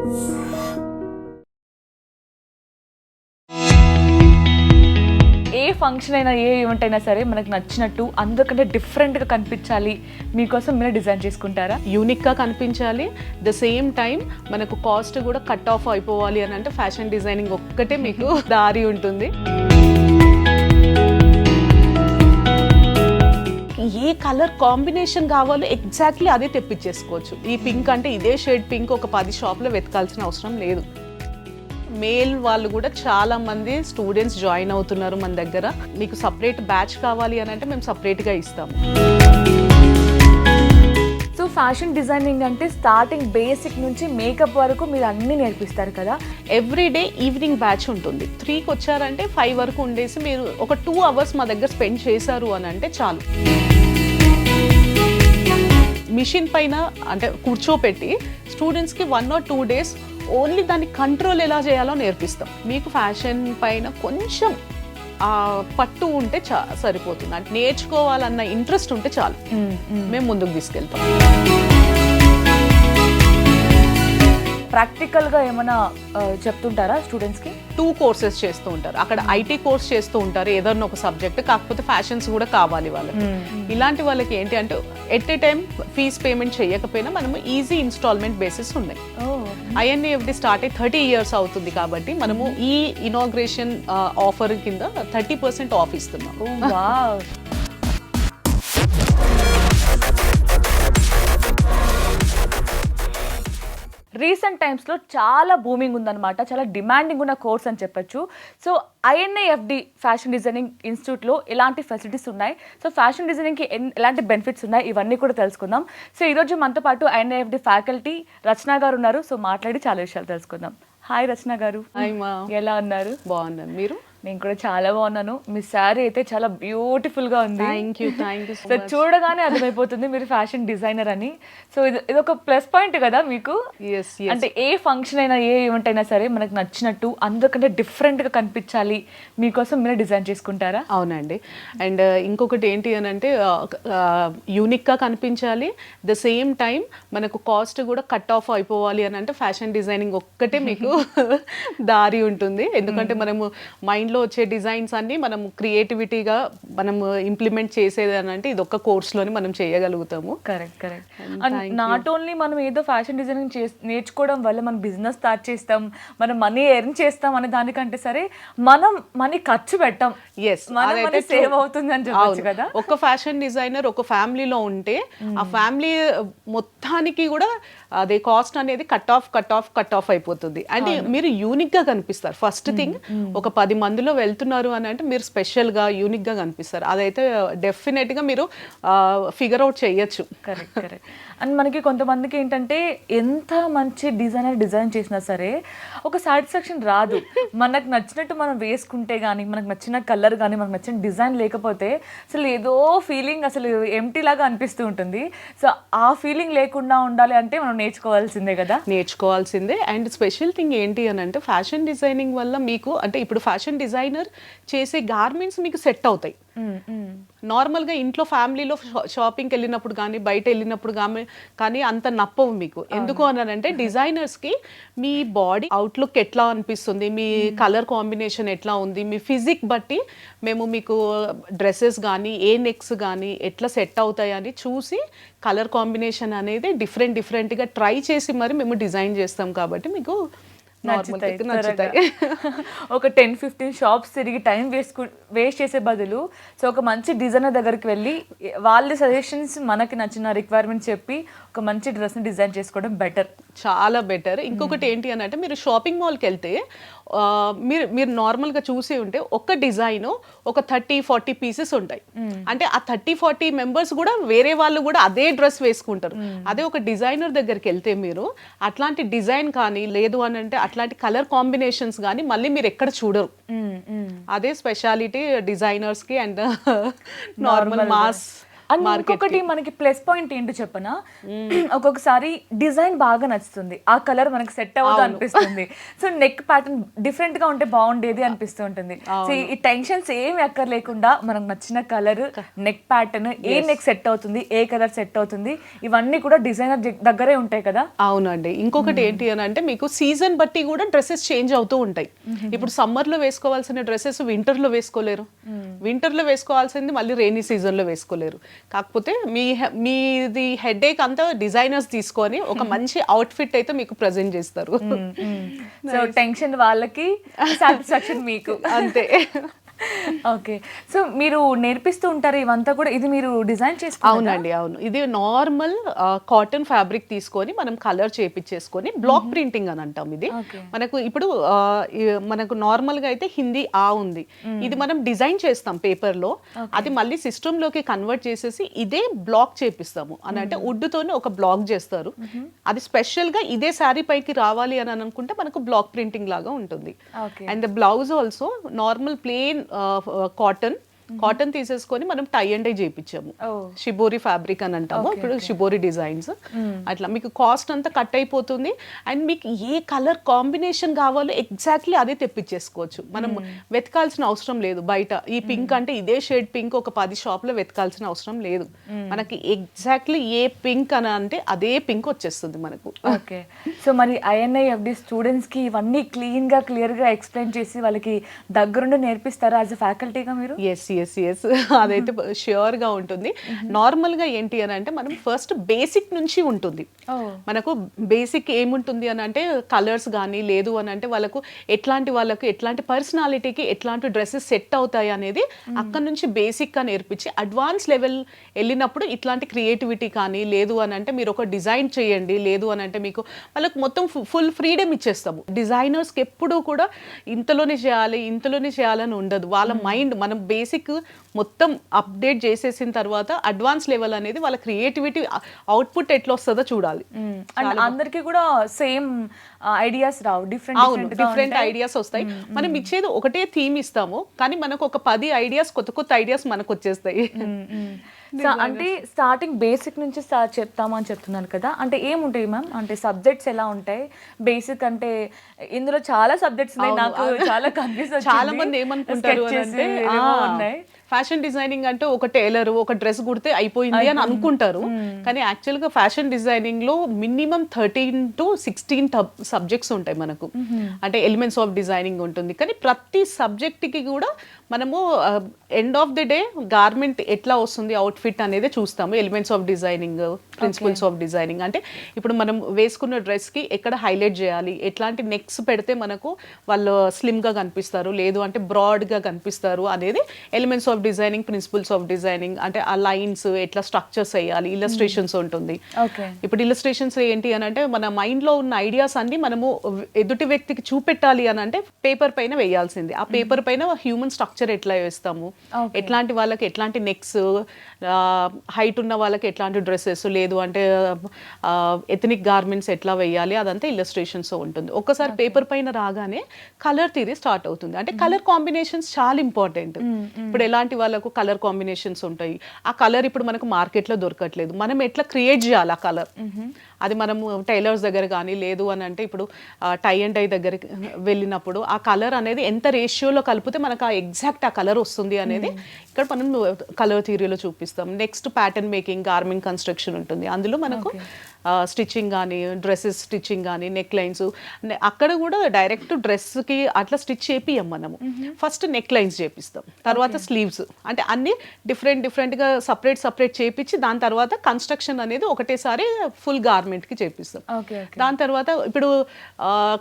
ఏ function అయినా ఏ event అయినా సరే మనకు నచ్చినట్టు అందరికంటే డిఫరెంట్గా కనిపించాలి, మీకోసం మీరే డిజైన్ చేసుకుంటారా? యూనిక్గా కనిపించాలి, ద సేమ్ టైం మనకు కాస్ట్ కూడా కట్ ఆఫ్ అయిపోవాలి అని అంటే ఫ్యాషన్ డిజైనింగ్ ఒక్కటే మీకు దారి ఉంటుంది. ఏ కలర్ కాంబినేషన్ కావాలో ఎగ్జాక్ట్లీ అదే తెప్పించేసుకోవచ్చు. ఈ పింక్ అంటే ఇదే షేడ్ పింక్ ఒక 10 షాప్లో వెతకాల్సిన అవసరం లేదు. మేల్ వాళ్ళు కూడా చాలా మంది స్టూడెంట్స్ జాయిన్ అవుతున్నారు మన దగ్గర. మీకు సపరేట్ బ్యాచ్ కావాలి అని అంటే మేము సపరేట్గా ఇస్తాము. సో ఫ్యాషన్ డిజైనింగ్ అంటే స్టార్టింగ్ బేసిక్ నుంచి మేకప్ వరకు మీరు అన్నీ నేర్పిస్తారు కదా? ఎవ్రీడే ఈవినింగ్ బ్యాచ్ ఉంటుంది. 3కి వచ్చారంటే 5 వరకు ఉండేసి మీరు ఒక 2 అవర్స్ మా దగ్గర స్పెండ్ చేశారు అని అంటే చాలు. మిషన్ పైన అంటే కూర్చోపెట్టి స్టూడెంట్స్కి 1 or 2 days ఓన్లీ దాన్ని కంట్రోల్ ఎలా చేయాలో నేర్పిస్తాం. మీకు ఫ్యాషన్ పైన కొంచెం పట్టు ఉంటే సరిపోతుంది. అంటే నేర్చుకోవాలన్న ఇంట్రెస్ట్ ఉంటే చాలు, మేము ముందుకు తీసుకెళ్తాం. ప్రాక్టికల్గా ఏమైనా చెప్తుంటారా స్టూడెంట్స్కి? 2 కోర్సెస్ చేస్తూ ఉంటారు. అక్కడ ఐటీ కోర్స్ చేస్తూ ఉంటారు ఏదన్నా ఒక సబ్జెక్ట్, కాకపోతే ఫ్యాషన్స్ కూడా కావాలి వాళ్ళకి. ఇలాంటి వాళ్ళకి ఏంటి అంటే at a time fees payment చేయకపోయినా మనము ఈజీ ఇన్స్టాల్మెంట్ బేసిస్ ఉన్నాయి. INAFD స్టార్ట్ అయ్యి 30 years అవుతుంది కాబట్టి మనము ఈ ఇనాగ్రేషన్ ఆఫర్ కింద 30% ఆఫ్ ఇస్తున్నాం. రీసెంట్ టైమ్స్లో చాలా బూమింగ్ ఉందన్నమాట, చాలా డిమాండింగ్ ఉన్న కోర్స్ అని చెప్పొచ్చు. సో INAFD ఫ్యాషన్ డిజైనింగ్ ఇన్స్టిట్యూట్లో ఎలాంటి ఫెసిలిటీస్ ఉన్నాయి, సో ఫ్యాషన్ డిజైనింగ్కి ఎలాంటి బెనిఫిట్స్ ఉన్నాయి, ఇవన్నీ కూడా తెలుసుకుందాం. సో ఈరోజు మనతో పాటు INAFD ఫ్యాకల్టీ రచన గారు ఉన్నారు. సో మాట్లాడి చాలా విషయాలు తెలుసుకుందాం. హాయ్ రచన గారు. హాయ్ మా, ఎలా ఉన్నారు? బాగున్నాను, మీరు? నేను కూడా చాలా బాగున్నాను. మీ శారీ అయితే చాలా బ్యూటిఫుల్ గా ఉంది. Thank you. సో చూడగానే అర్థమైపోతుంది మీరు ఫ్యాషన్ డిజైనర్ అని. సో ఇది ఒక ప్లస్ పాయింట్ కదా మీకు? అంటే ఏ ఫంక్షన్ అయినా ఏ ఈవెంట్ అయినా సరే మనకు నచ్చినట్టు అందరికంటే డిఫరెంట్ గా కనిపించాలి, మీకోసం మీరే డిజైన్ చేసుకుంటారా? అవునండి. అండ్ ఇంకొకటి ఏంటి అని అంటే యూనిక్ గా కనిపించాలి, ద సేమ్ టైం మనకు కాస్ట్ కూడా కట్ ఆఫ్ అయిపోవాలి అని అంటే ఫ్యాషన్ డిజైనింగ్ ఒక్కటే మీకు దారి ఉంటుంది. ఎందుకంటే మనము మైండ్లో వచ్చే డిజైన్స్ అన్ని మనం క్రియేటివిటీగా మనం ఇంప్లిమెంట్ చేసేది అని అంటే ఇది ఒక్క కోర్స్లోనే మనం చేయగలుగుతాము. కరెక్ట్. నాట్ ఓన్లీ మనం ఏదో ఫ్యాషన్ డిజైనింగ్ నేర్చుకోవడం వల్ల మనం బిజినెస్ స్టార్ట్ చేస్తాం, మనం మనీ ఎర్న్ చేస్తాం అనే దానికంటే సరే మనం మనీ ఖర్చు పెట్టాం, సేవ్ అవుతుంది అని చెప్పొచ్చు కదా. ఒక ఫ్యాషన్ డిజైనర్ ఒక ఫ్యామిలీలో ఉంటే ఆ ఫ్యామిలీ మొత్తానికి కూడా అదే కాస్ట్ అనేది కట్ ఆఫ్ అయిపోతుంది. అంటే మీరు యూనిక్ గా కనిపిస్తారు. ఫస్ట్ థింగ్, ఒక 10 మందిలో వెళ్తున్నారు అని అంటే మీరు స్పెషల్ గా యూనిక్ గా కనిపిస్తారు. అదైతే డెఫినెట్ గా మీరు ఫిగర్ అవుట్ చేయొచ్చు. కరెక్ట్. అండ్ మనకి కొంతమందికి ఏంటంటే ఎంత మంచి డిజైన్ చేసినా సరే ఒక సాటిస్ఫాక్షన్ రాదు. మనకు నచ్చినట్టు మనం వేసుకుంటే కానీ, మనకు నచ్చిన కలర్ కానీ, మనకు నచ్చిన డిజైన్ లేకపోతే అసలు ఏదో ఫీలింగ్ అసలు ఎంటీ లాగా అనిపిస్తూ ఉంటుంది. సో ఆ ఫీలింగ్ లేకుండా ఉండాలి అంటే మనం నేర్చుకోవాల్సిందే కదా. అండ్ స్పెషల్ థింగ్ ఏంటి అని అంటే ఫ్యాషన్ డిజైనింగ్ వల్ల మీకు అంటే ఇప్పుడు ఫ్యాషన్ డిజైనర్ చేసే గార్మెంట్స్ మీకు సెట్ అవుతాయి. నార్మల్గా ఇంట్లో ఫ్యామిలీలో షాపింగ్కి వెళ్ళినప్పుడు కానీ బయట వెళ్ళినప్పుడు కానీ అంత నప్పవు మీకు. ఎందుకు అని అంటే డిజైనర్స్కి మీ బాడీ అవుట్లుక్ ఎట్లా అనిపిస్తుంది, మీ కలర్ కాంబినేషన్ ఎట్లా ఉంది, మీ ఫిజిక్ బట్టి మేము మీకు డ్రెస్సెస్ కానీ ఏ నెక్స్ కానీ ఎట్లా సెట్ అవుతాయి అని చూసి కలర్ కాంబినేషన్ అనేది డిఫరెంట్గా ట్రై చేసి మరి మేము డిజైన్ చేస్తాం కాబట్టి మీకు నచ్చుతాయి. ఒక 10-15 షాప్స్ తిరిగి టైం వేస్ట్ చేసే బదులు సో ఒక మంచి డిజైనర్ దగ్గరికి వెళ్ళి వాళ్ళ సజెషన్స్ మనకి నచ్చిన రిక్వైర్మెంట్ చెప్పి ఒక మంచి డ్రెస్ని డిజైన్ చేసుకోవడం బెటర్, చాలా బెటర్. ఇంకొకటి ఏంటి అని అంటే మీరు షాపింగ్ మాల్కి వెళ్తే మీరు నార్మల్గా చూసి ఉంటే ఒక డిజైన్ ఒక 30-40 పీసెస్ ఉంటాయి. అంటే ఆ 30-40 మెంబర్స్ కూడా వేరే వాళ్ళు కూడా అదే డ్రెస్ వేసుకుంటారు. అదే ఒక డిజైనర్ దగ్గరికి వెళ్తే మీరు అట్లాంటి డిజైన్ కానీ లేదు అని అంటే అట్లాంటి కలర్ కాంబినేషన్స్ కానీ మళ్ళీ మీరు ఎక్కడ చూడరు. అదే స్పెషాలిటీ డిజైనర్స్కి అండ్ నార్మల్ మాస్ అండ్ ఇంకొకటి మనకి ప్లస్ పాయింట్ ఏంటో చెప్పనా, ఒక్కొక్కసారి డిజైన్ బాగా నచ్చుతుంది, ఆ కలర్ మనకి సెట్ అవ్వదు అనిపిస్తుంది. సో నెక్ ప్యాటర్న్ డిఫరెంట్ గా ఉంటే బాగుండేది అనిపిస్తూ ఉంటుంది. సో ఈ టెన్షన్స్ ఏమి ఎక్కర్లేకుండా మనకు నచ్చిన కలర్, నెక్ ప్యాటర్న్, ఏ నెక్ సెట్ అవుతుంది, ఏ కలర్ సెట్ అవుతుంది, ఇవన్నీ కూడా డిజైనర్ దగ్గరే ఉంటాయి కదా. అవునండి. ఇంకొకటి ఏంటి అని అంటే మీకు సీజన్ బట్టి కూడా డ్రెస్సెస్ చేంజ్ అవుతూ ఉంటాయి. ఇప్పుడు సమ్మర్ లో వేసుకోవాల్సిన డ్రెస్సెస్ వింటర్ లో వేసుకోలేరు, వింటర్ లో వేసుకోవాల్సింది మళ్ళీ రెయినీ సీజన్ లో వేసుకోలేరు. కాకపోతే మీది హెడేక్ అంతా డిజైనర్స్ తీసుకొని ఒక మంచి అవుట్ఫిట్ అయితే మీకు ప్రజెంట్ చేస్తారు. సో టెన్షన్ వాళ్ళకి, సాటిస్ఫాక్షన్ మీకు, అంతే. ఓకే. సో మీరు నేర్పిస్తూ ఉంటారు ఇవంతా కూడా, ఇది మీరు డిజైన్ చేసుకున్నారా? అవునండి, అవును. ఇది నార్మల్ కాటన్ ఫ్యాబ్రిక్ తీసుకొని మనం కలర్ చేపించేసుకొని బ్లాక్ ప్రింటింగ్ అని అంటాం. ఇది మనకు ఇప్పుడు మనకు నార్మల్ గా అయితే హిందీ ఉంది, ఇది మనం డిజైన్ చేస్తాం పేపర్ లో, అది మళ్ళీ సిస్టమ్ లోకి కన్వర్ట్ చేసేసి ఇదే బ్లాక్ చేపిస్తాము. అని అంటే వుడ్ తోనే ఒక బ్లాక్ చేస్తారు, అది స్పెషల్ గా ఇదే శారీ పైకి రావాలి అని అనుకుంటే మనకు బ్లాక్ ప్రింటింగ్ లాగా ఉంటుంది. And the blouse also normal plain cotton తీసేసుకొని మనం టై అండ్ డై చేయించాము. షిబోరి ఫ్యాబ్రిక్ అని అంటాము, ఇప్పుడు షిబోరి డిజైన్స్. అట్లా మీకు కాస్ట్ అంతా కట్ అయిపోతుంది. అండ్ మీకు ఏ కలర్ కాంబినేషన్ కావాలో ఎగ్జాక్ట్లీ అదే తెప్పించేసుకోవచ్చు. మనం వెతకాల్సిన అవసరం లేదు. బయట ఈ పింక్ అంటే ఇదే షేడ్ పింక్ ఒక 10 షాప్లో వెతకాల్సిన అవసరం లేదు. మనకి ఎగ్జాక్ట్లీ ఏ పింక్ అని అంటే అదే పింక్ వచ్చేస్తుంది మనకు. ఓకే. సో మరి INIFD స్టూడెంట్స్ కి ఇవన్నీ క్లియర్ గా ఎక్స్ప్లెయిన్ చేసి వాళ్ళకి దగ్గరుండి నేర్పిస్తారా యాజ్ అ ఫ్యాకల్టీగా మీరు? ఎస్ అదైతే ష్యూర్ గా ఉంటుంది. నార్మల్ గా ఏంటి అని అంటే మనం ఫస్ట్ బేసిక్ నుంచి ఉంటుంది. మనకు బేసిక్ ఏముంటుంది అని అంటే కలర్స్ కానీ, లేదు అని అంటే వాళ్ళకు ఎట్లాంటి పర్సనాలిటీకి ఎట్లాంటి డ్రెస్సెస్ సెట్ అవుతాయి అనేది అక్కడ నుంచి బేసిక్ గా నేర్పించి అడ్వాన్స్ లెవెల్ వెళ్ళినప్పుడు ఇట్లాంటి క్రియేటివిటీ కానీ, లేదు అని అంటే మీరు ఒక డిజైన్ చేయండి, లేదు అని అంటే మీకు వాళ్ళకు మొత్తం ఫుల్ ఫ్రీడమ్ ఇచ్చేస్తాము. డిజైనర్స్కి ఎప్పుడూ కూడా ఇంతలోనే చేయాలని ఉండదు. వాళ్ళ మైండ్ మనం బేసిక్ మొత్తం అప్డేట్ చేసేసిన తర్వాత అడ్వాన్స్ లెవెల్ అనేది వాళ్ళ క్రియేటివిటీ అవుట్పుట్ ఎట్లా వస్తుందో చూడాలి. అండ్ అందరికీ కూడా సేమ్ ఐడియాస్ రావు, డిఫరెంట్ ఐడియాస్ వస్తాయి. మనం ఇచ్చేది ఒకటే థీమ్ ఇస్తాము, కానీ మనకు ఒక 10 ఐడియాస్, కొత్త ఐడియాస్ మనకు వచ్చేస్తాయి. అంటే స్టార్టింగ్ బేసిక్ నుంచి స్టార్ట్ చెప్తామని చెప్తున్నాను కదా, అంటే ఏముంటాయి మ్యామ్, అంటే సబ్జెక్ట్స్ ఎలా ఉంటాయి? బేసిక్ అంటే ఇందులో చాలా సబ్జెక్ట్స్ ఉన్నాయి, నాకు చాలా కన్ఫ్యూజ్. చాలా మంది ఏమనుకుంటారు అంటే ఫ్యాషన్ డిజైనింగ్ అంటే ఒక టైలర్ ఒక డ్రెస్ కుడితే అయిపోయింది అని అనుకుంటారు. కానీ యాక్చువల్గా ఫ్యాషన్ డిజైనింగ్ లో మినిమం 13 to 16 సబ్జెక్ట్స్ ఉంటాయి మనకు. అంటే ఎలిమెంట్స్ ఆఫ్ డిజైనింగ్ ఉంటుంది, కానీ ప్రతి సబ్జెక్ట్ కి కూడా మనము end of the day garment ఎట్లా వస్తుంది అవుట్ఫిట్ అనేది చూస్తాము. Elements of designing, principles of designing అంటే ఇప్పుడు మనం వేసుకున్న డ్రెస్ కి ఎక్కడ హైలైట్ చేయాలి, ఎట్లాంటి నెక్స్ పెడితే మనకు వాళ్ళు స్లిమ్ గా కనిపిస్తారు, లేదు అంటే బ్రాడ్ గా కనిపిస్తారు అనేది elements of designing, principles of designing. అంటే ఆ లైన్స్ ఎట్లా స్ట్రక్చర్స్ వేయాలి, ఇల్లస్ట్రేషన్స్ ఉంటుంది. ఇప్పుడు ఇల్లస్ట్రేషన్స్ ఏంటి అని అంటే మన మైండ్ లో ఉన్న ఐడియాస్ అన్ని మనము ఎదుటి వ్యక్తికి చూపెట్టాలి అని అంటే పేపర్ పైన వేయాల్సింది. ఆ పేపర్ పైన హ్యూమన్ స్ట్రక్చర్ ఎట్లా వేస్తాము, ఎట్లాంటి వాళ్ళకి ఎట్లాంటి నెక్స్, హైట్ ఉన్న వాళ్ళకి ఎట్లాంటి డ్రెస్సెస్, లేదు అంటే ఎథనిక్ గార్మెంట్స్ ఎట్లా వేయాలి, అదంతా ఇల్లస్ట్రేషన్స్ ఉంటుంది. ఒక్కసారి పేపర్ పైన రాగానే కలర్ థియరీ స్టార్ట్ అవుతుంది. అంటే కలర్ కాంబినేషన్స్ చాలా ఇంపార్టెంట్. ఇప్పుడు ఎలాంటి వాళ్ళకు కలర్ కాంబినేషన్స్ ఉంటాయి, ఆ కలర్ ఇప్పుడు మనకు మార్కెట్లో దొరకట్లేదు, మనం ఎట్లా క్రియేట్ చేయాలి ఆ కలర్, అది మనము టైలర్స్ దగ్గర కానీ, లేదు అని అంటే ఇప్పుడు టై అండ్ డై దగ్గరికి వెళ్ళినప్పుడు ఆ కలర్ అనేది ఎంత రేషియోలో కలిపితే మనకు ఆ ఎగ్జాక్ట్ ఆ కలర్ వస్తుంది అనేది ఇక్కడ మనం కలర్ థియరీలో చూపిస్తాం. Next pattern making, garment construction ఉంటుంది. అందులో మనకు స్టిచ్చింగ్ కానీ, డ్రెస్సెస్ స్టిచ్చింగ్ కానీ, నెక్ లైన్స్, అక్కడ కూడా డైరెక్ట్ డ్రెస్కి అట్లా స్టిచ్ చేపియం మనము. ఫస్ట్ నెక్ లైన్స్ చేపిస్తాం, తర్వాత స్లీవ్స్, అంటే అన్ని డిఫరెంట్గా సపరేట్ చేపించి దాని తర్వాత కన్స్ట్రక్షన్ అనేది ఒకటేసారి ఫుల్ గార్మెంట్కి చేపిస్తాం. దాని తర్వాత ఇప్పుడు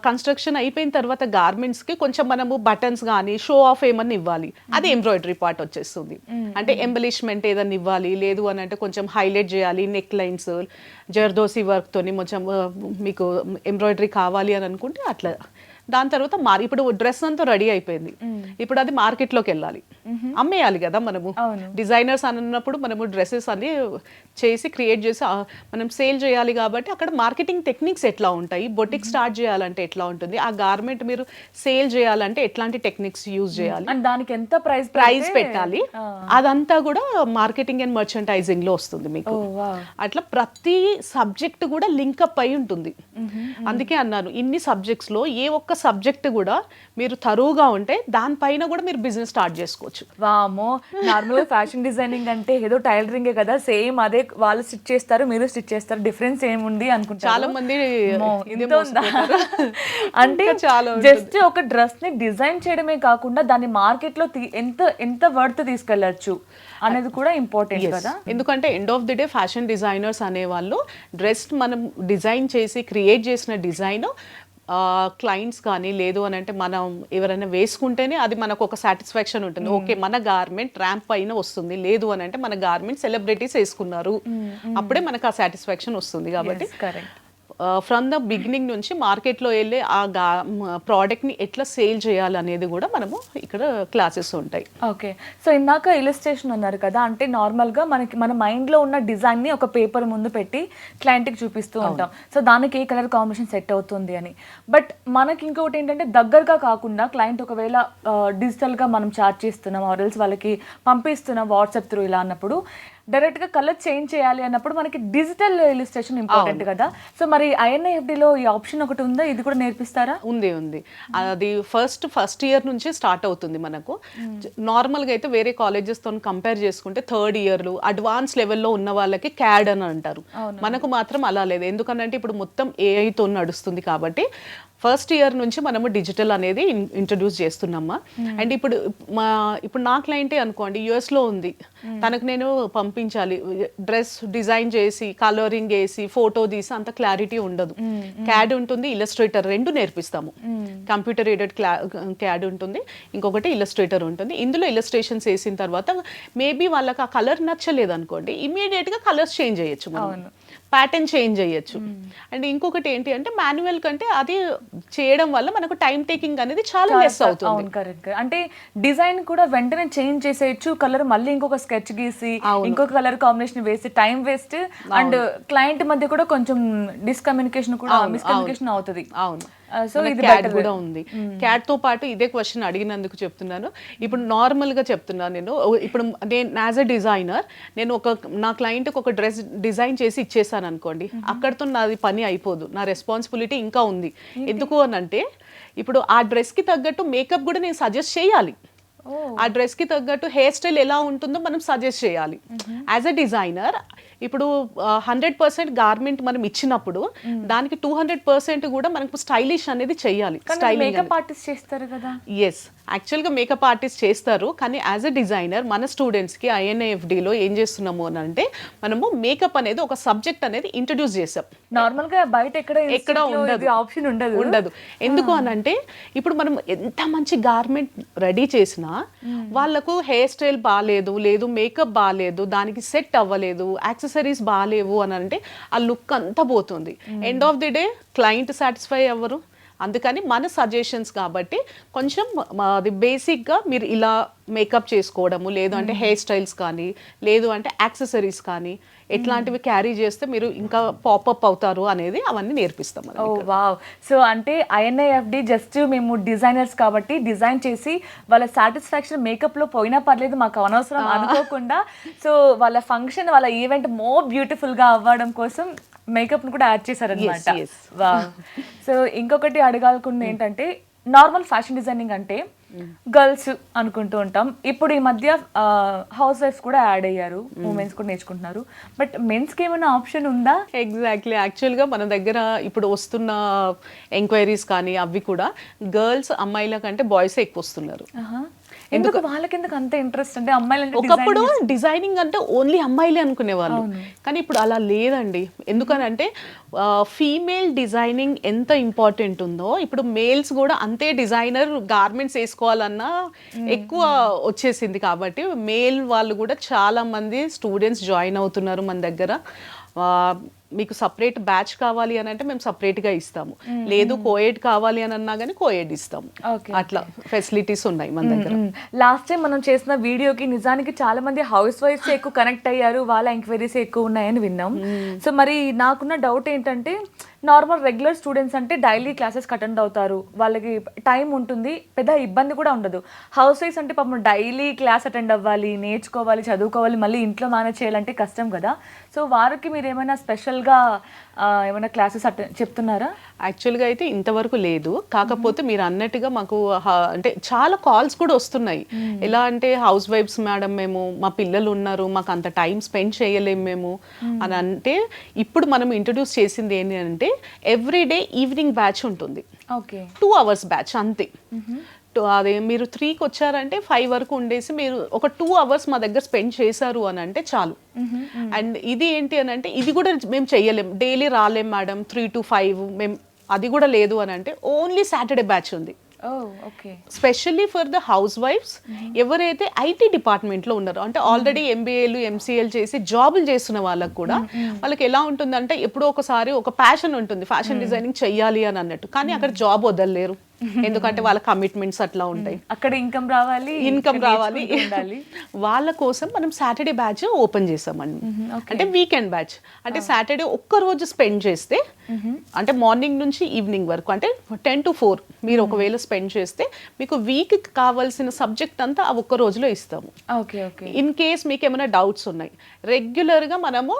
కన్స్ట్రక్షన్ అయిపోయిన తర్వాత గార్మెంట్స్కి కొంచెం మనము బటన్స్ కానీ షో ఆఫ్ ఏమన్నా ఇవ్వాలి, అది ఎంబ్రాయిడరీ పార్ట్ వచ్చేస్తుంది. అంటే ఎంబలిష్మెంట్ ఏదన్నా ఇవ్వాలి, లేదు అని అంటే కొంచెం హైలైట్ చేయాలి, నెక్ లైన్స్ జర్దోసి వర్క్ తోని కొంచెం మీకు ఎంబ్రాయిడరీ కావాలి అని అనుకుంటే అట్లా దాని తర్వాత ఇప్పుడు డ్రెస్ అంతా రెడీ అయిపోయింది, ఇప్పుడు అది మార్కెట్లోకి వెళ్ళాలి, అమ్మేయాలి కదా మనము. డిజైనర్స్ అన్నప్పుడు మనము డ్రెస్సెస్ అన్ని చేసి క్రియేట్ చేసి మనం సేల్ చేయాలి కాబట్టి అక్కడ మార్కెటింగ్ టెక్నిక్స్ ఎట్లా ఉంటాయి, బొటిక్ స్టార్ట్ చేయాలంటే ఎట్లా ఉంటుంది, ఆ గార్మెంట్ మీరు సేల్ చేయాలంటే ఎట్లాంటి టెక్నిక్స్ యూజ్ చేయాలి, అండ్ దానికి ఎంత ప్రైస్ పెట్టాలి, అదంతా కూడా మార్కెటింగ్ అండ్ మర్చెంటైజింగ్ లో వస్తుంది మీకు. అట్లా ప్రతి సబ్జెక్ట్ కూడా లింకప్ అయి ఉంటుంది. అందుకే అన్నాను ఇన్ని సబ్జెక్ట్స్ లో ఏ ఒక్క సబ్జెక్ట్ కూడా మీరు తరువుగా ఉంటే దానిపైన కూడా మీరు బిజినెస్ స్టార్ట్ చేసుకోవచ్చు. వామో, నార్మల్ ఫ్యాషన్ డిజైనింగ్ అంటే ఏదో టైలరింగే కదా, సేమ్ అదే వాళ్ళు స్టిచ్ చేస్తారు మీరు స్టిచ్ చేస్తారు, డిఫరెన్స్ ఏముంది అనుకుంటారు చాలా మంది. ఇంత ఉందా అంటే జస్ట్ ఒక డ్రెస్ ని డిజైన్ చేయడమే కాకుండా దాన్ని మార్కెట్ లో ఎంత ఎంత వర్త్ తీసుకెళ్లొచ్చు అనేది కూడా ఇంపార్టెంట్ కదా. ఎందుకంటే end of the day fashion designers అనేవాళ్ళు డ్రెస్ మనం డిజైన్ చేసి క్రియేట్ చేసిన డిజైన్ క్లయింట్స్ కానీ లేదు అని అంటే మనం ఎవరైనా వేసుకుంటేనే అది మనకు ఒక సాటిస్ఫాక్షన్ ఉంటుంది. ఓకే మన గార్మెంట్ ర్యాంప్ పైన వస్తుంది, లేదు అని అంటే మన గార్మెంట్ సెలబ్రిటీస్ వేసుకున్నారు, అప్పుడే మనకు ఆ సాటిస్ఫాక్షన్ వస్తుంది. కాబట్టి ఫ్రమ్ ద బిగినింగ్ నుంచి మార్కెట్లో వెళ్ళి ఆ ప్రోడక్ట్ని ఎట్లా సేల్ చేయాలనేది కూడా మనము ఇక్కడ క్లాసెస్ ఉంటాయి. ఓకే, సో ఇందాక ఇలిస్ట్రేషన్ అన్నారు కదా, అంటే నార్మల్గా మన మైండ్లో ఉన్న డిజైన్ని ఒక పేపర్ ముందు పెట్టి క్లయింట్కి చూపిస్తూ ఉంటాం, సో దానికి ఏ కలర్ కాంబినేషన్ సెట్ అవుతుంది అని. బట్ మనకి ఇంకొకటి ఏంటంటే దగ్గరగా కాకుండా క్లయింట్ ఒకవేళ డిజిటల్గా మనం చార్ట్ చేస్తున్నాం ఆర్ఎల్స్ వాళ్ళకి పంపిస్తున్నాం వాట్సాప్ త్రూ ఇలా అన్నప్పుడు డైరెక్ట్గా కలర్ చేంజ్ చేయాలి అన్నప్పుడు మనకి డిజిటల్ ఇలిస్ట్రేషన్ ఇంపార్టెంట్ కదా. సో మరి INIFDలో ఈ ఆప్షన్ ఒకటి ఉందా, ఇది కూడా నేర్పిస్తారా? ఉంది. అది ఫస్ట్ ఇయర్ నుంచి స్టార్ట్ అవుతుంది మనకు. నార్మల్గా అయితే వేరే కాలేజెస్తో కంపేర్ చేసుకుంటే థర్డ్ ఇయర్లు అడ్వాన్స్ లెవెల్లో ఉన్న వాళ్ళకి CAD అని అంటారు, మనకు మాత్రం అలా లేదు. ఎందుకంటే ఇప్పుడు మొత్తం AIతో నడుస్తుంది కాబట్టి ఫస్ట్ ఇయర్ నుంచి మనము డిజిటల్ అనేది ఇంట్రడ్యూస్ చేస్తున్నామా. అండ్ ఇప్పుడు నా క్లయింటే అనుకోండి యుఎస్లో ఉంది, తనకు నేను పంపించాలి డ్రెస్ డిజైన్ చేసి కలరింగ్ వేసి ఫోటో తీసి అంత క్లారిటీ ఉండదు. CAD ఉంటుంది, ఇలస్ట్రేటర్, రెండు నేర్పిస్తాము. కంప్యూటర్ ఎయిడెడ్ CAD ఉంటుంది, ఇంకొకటి ఇలస్ట్రేటర్ ఉంటుంది. ఇందులో ఇలస్ట్రేషన్స్ వేసిన తర్వాత మేబీ వాళ్ళకి ఆ కలర్ నచ్చలేదు అనుకోండి, ఇమీడియట్గా కలర్స్ చేంజ్ చేయొచ్చు, ప్యాటర్న్ చేంజ్ చేయొచ్చు. అండ్ ఇంకొకటి ఏంటి అంటే మాన్యువల్ కంటే అది చేయడం వల్ల మనకు టైం టేకింగ్ అనేది చాలా లెస్ అవుతుంది. కరెక్ట్, అంటే డిజైన్ కూడా వెంటనే చేంజ్ చేసేయచ్చు, కలర్ మళ్ళీ ఇంకొక స్కెచ్ గీసి ఇంకొక కలర్ కాంబినేషన్ వేసి టైం వేస్ట్, అండ్ క్లయింట్ మధ్య కూడా కొంచెం మిస్కమ్యూనికేషన్ అవుతుంది. అవును, సో ఇది CAD కూడా ఉంది. CAD తో పాటు ఇదే క్వశ్చన్ అడిగినందుకు చెప్తున్నాను. ఇప్పుడు నార్మల్ గా చెప్తున్నాను నేను, ఇప్పుడు నేను యాజ్ ఎ డిజైనర్ నేను నా క్లయింట్కి ఒక డ్రెస్ డిజైన్ చేసి ఇచ్చేసాను అనుకోండి, అక్కడితో నాది పని అయిపోదు, నా రెస్పాన్సిబిలిటీ ఇంకా ఉంది. ఎందుకు అని అంటే ఇప్పుడు ఆ డ్రెస్కి తగ్గట్టు మేకప్ కూడా నేను సజెస్ట్ చేయాలి, ఆ డ్రెస్కి తగ్గట్టు హెయిర్ స్టైల్ ఎలా ఉంటుందో మనం సజెస్ట్ చేయాలి. యాజ్ ఎ డిజైనర్ ఇప్పుడు 100% గార్మెంట్ మనం ఇచ్చినప్పుడు దానికి 200% కూడా మనకు స్టైలిష్ అనేది చెయ్యాలి. మేకప్ ఆర్టిస్ట్ చేస్తారు కదా. ఎస్, యాక్చువల్గా మేకప్ ఆర్టిస్ట్ చేస్తారు, కానీ యాజ్ ఎ డిజైనర్ మన స్టూడెంట్స్కి INIFDలో ఏం చేస్తున్నాము అని అంటే మనము మేకప్ అనేది ఒక సబ్జెక్ట్ అనేది ఇంట్రడ్యూస్ చేసాం. నార్మల్గా బయట ఎక్కడ ఆప్షన్ ఉండదు. ఎందుకు అని అంటే ఇప్పుడు మనం ఎంత మంచి గార్మెంట్ రెడీ చేసినా వాళ్ళకు హెయిర్ స్టైల్ బాగాలేదు, లేదు మేకప్ బాగాలేదు, దానికి సెట్ అవ్వలేదు, యాక్సెసరీస్ బాగాలేవు అని అంటే ఆ లుక్ అంతా పోతుంది. End of the day client satisfy అవ్వరు. అందుకని మన సజెషన్స్ కాబట్టి కొంచెం అది బేసిక్గా మీరు ఇలా మేకప్ చేసుకోవడము, లేదు అంటే హెయిర్ స్టైల్స్ కానీ, లేదు అంటే యాక్సెసరీస్ కానీ ఎట్లాంటివి క్యారీ చేస్తే మీరు ఇంకా పాపప్ అవుతారు అనేది అవన్నీ నేర్పిస్తాం. వావ్, సో అంటే INIFD జస్ట్ మేము డిజైనర్స్ కాబట్టి డిజైన్ చేసి వాళ్ళ సాటిస్ఫాక్షన్ మేకప్లో పోయినా పర్లేదు మాకు అనవసరం అనుకోకుండా, సో వాళ్ళ ఫంక్షన్ వాళ్ళ ఈవెంట్ మోర్ బ్యూటిఫుల్గా అవ్వడం కోసం మేకప్ను కూడా యాడ్ చేశారనమాట. వావ్, సో ఇంకొకటి అడగాలనుకుంది ఏంటంటే నార్మల్ ఫ్యాషన్ డిజైనింగ్ అంటే గర్ల్స్ అనుకుంటూ ఉంటాం, ఇప్పుడు ఈ మధ్య హౌస్ వైఫ్స్ కూడా యాడ్ అయ్యారు, ఉమెన్స్ కూడా నేర్చుకుంటున్నారు, బట్ మెన్స్కి ఏమైనా ఆప్షన్ ఉందా? ఎగ్జాక్ట్లీ, యాక్చువల్గా మన దగ్గర ఇప్పుడు వస్తున్న ఎంక్వైరీస్ కానీ అవి కూడా గర్ల్స్ అమ్మాయిల కంటే బాయ్స్ ఎక్కువ వస్తున్నారు. ఎందుకు వాళ్ళకి ఎందుకు అంత ఇంట్రెస్ట్? అంటే అమ్మాయిలు ఒకప్పుడు డిజైనింగ్ అంటే ఓన్లీ అమ్మాయిలే అనుకునేవాళ్ళు, కానీ ఇప్పుడు అలా లేదండి. ఎందుకనంటే ఫీమేల్ డిజైనింగ్ ఎంత ఇంపార్టెంట్ ఉందో ఇప్పుడు మేల్స్ కూడా అంతే డిజైనర్ గార్మెంట్స్ వేసుకోవాలన్నా ఎక్కువ వచ్చేసింది. కాబట్టి మేల్ వాళ్ళు కూడా చాలా మంది స్టూడెంట్స్ జాయిన్ అవుతున్నారు మన దగ్గర. మీకు సపరేట్ బ్యాచ్ కావాలి అని అంటే మేము సపరేట్గా ఇస్తాము, లేదు కోఎడ్ కావాలి అని అన్నా కానీ కోఎడ్ ఇస్తాము. అట్లా ఫెసిలిటీస్ ఉన్నాయి మన దగ్గర. లాస్ట్ టైం మనం చేసిన వీడియోకి నిజానికి చాలా మంది హౌస్ వైఫ్స్ ఎక్కువ కనెక్ట్ అయ్యారు, వాళ్ళ ఎంక్వైరీస్ ఎక్కువ ఉన్నాయని విన్నాం. సో మరి నాకున్న డౌట్ ఏంటంటే, నార్మల్ రెగ్యులర్ స్టూడెంట్స్ అంటే డైలీ క్లాసెస్ అటెండ్ అవుతారు, వాళ్ళకి టైం ఉంటుంది, పెద్ద ఇబ్బంది కూడా ఉండదు. హౌస్ వైఫ్స్ అంటే పాపం డైలీ క్లాస్ అటెండ్ అవ్వాలి, నేర్చుకోవాలి, చదువుకోవాలి, మళ్ళీ ఇంట్లో మేనేజ్ చేయాలంటే కష్టం కదా. సో వారికి మీరు ఏమైనా స్పెషల్గా ఏమైనా క్లాసెస్ చెప్తున్నారా? యాక్చువల్గా అయితే ఇంతవరకు లేదు, కాకపోతే మీరు అన్నట్టుగా మాకు అంటే చాలా కాల్స్ కూడా వస్తున్నాయి. ఎలా అంటే హౌస్ వైఫ్స్ మేడం, మేము మా పిల్లలు ఉన్నారు, మాకు అంత టైం స్పెండ్ చేయలేము మేము అని అంటే, ఇప్పుడు మనం ఇంట్రడ్యూస్ చేసింది ఏంటి అంటే ఎవ్రీడే ఈవినింగ్ బ్యాచ్ ఉంటుంది. ఓకే, 2 hours బ్యాచ్ అంతే. అదే మీరు 3కి వచ్చారంటే 5 వరకు ఉండేసి మీరు ఒక 2 hours మా దగ్గర స్పెండ్ చేశారు అని అంటే చాలు. అండ్ ఇది ఏంటి అని అంటే, ఇది కూడా మేము చెయ్యలేం, డైలీ రాలేం మేడం 3 to 5, మేము అది కూడా లేదు అని అంటే ఓన్లీ సాటర్డే బ్యాచ్ ఉంది. Specially for the house wifes ఎవరైతే ఐటీ డిపార్ట్మెంట్లో ఉన్నారో, అంటే ఆల్రెడీ ఎంబీఏలు ఎంసీఏలు చేసి జాబులు చేస్తున్న వాళ్ళకు కూడా వాళ్ళకి ఎలా ఉంటుందంటే, ఎప్పుడో ఒకసారి ఒక ప్యాషన్ ఉంటుంది ఫ్యాషన్ డిజైనింగ్ చెయ్యాలి అని అన్నట్టు, కానీ అక్కడ జాబ్ వదలలేరు, ఎందుకంటే వాళ్ళ కమిట్మెంట్స్ అట్లా ఉంటాయి, అక్కడ ఇన్కమ్ రావాలి. వాళ్ళ కోసం మనం సాటర్డే బ్యాచ్ ఓపెన్ చేసామండి. అంటే వీకెండ్ బ్యాచ్, అంటే సాటర్డే ఒక్క రోజు స్పెండ్ చేస్తే, అంటే మార్నింగ్ నుంచి ఈవినింగ్ వరకు, అంటే 10 to 4 మీరు ఒకవేళ స్పెండ్ చేస్తే మీకు వీక్ కావాల్సిన సబ్జెక్ట్ అంతా ఆ ఒక్క రోజులో ఇస్తాము. ఇన్ కేస్ మీకు ఏమైనా డౌట్స్ ఉన్నాయి, రెగ్యులర్గా మనము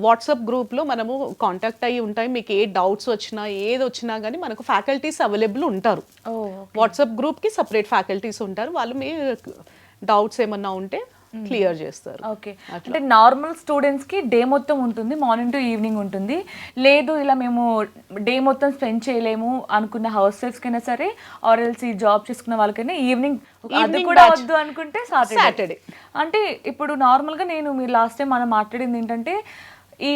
వాట్సాప్ గ్రూప్లో మనము కాంటాక్ట్ అయ్యి ఉంటాయి. మీకు ఏ డౌట్స్ వచ్చినా ఏది వచ్చినా కానీ మనకు ఫ్యాకల్టీస్ అవైలబుల్ ఉంటారు. వాట్సాప్ గ్రూప్కి సపరేట్ ఫ్యాకల్టీస్ ఉంటారు, వాళ్ళు మీ డౌట్స్ ఏమన్నా ఉంటే క్లియర్ చేస్తారు. ఓకే, అంటే నార్మల్ స్టూడెంట్స్కి డే మొత్తం ఉంటుంది, మార్నింగ్ టు ఈవినింగ్ ఉంటుంది. లేదు ఇలా మేము డే మొత్తం స్పెండ్ చేయలేము అనుకున్న హౌస్ వైఫ్స్కైనా సరే, ఆర్ఎల్సీ జాబ్ చేసుకున్న వాళ్ళకైనా ఈవినింగ్ అది కూడా వద్దు అనుకుంటే సాటర్డే. అంటే ఇప్పుడు నార్మల్గా మీరు లాస్ట్ టైం మనం మాట్లాడింది ఏంటంటే, ఈ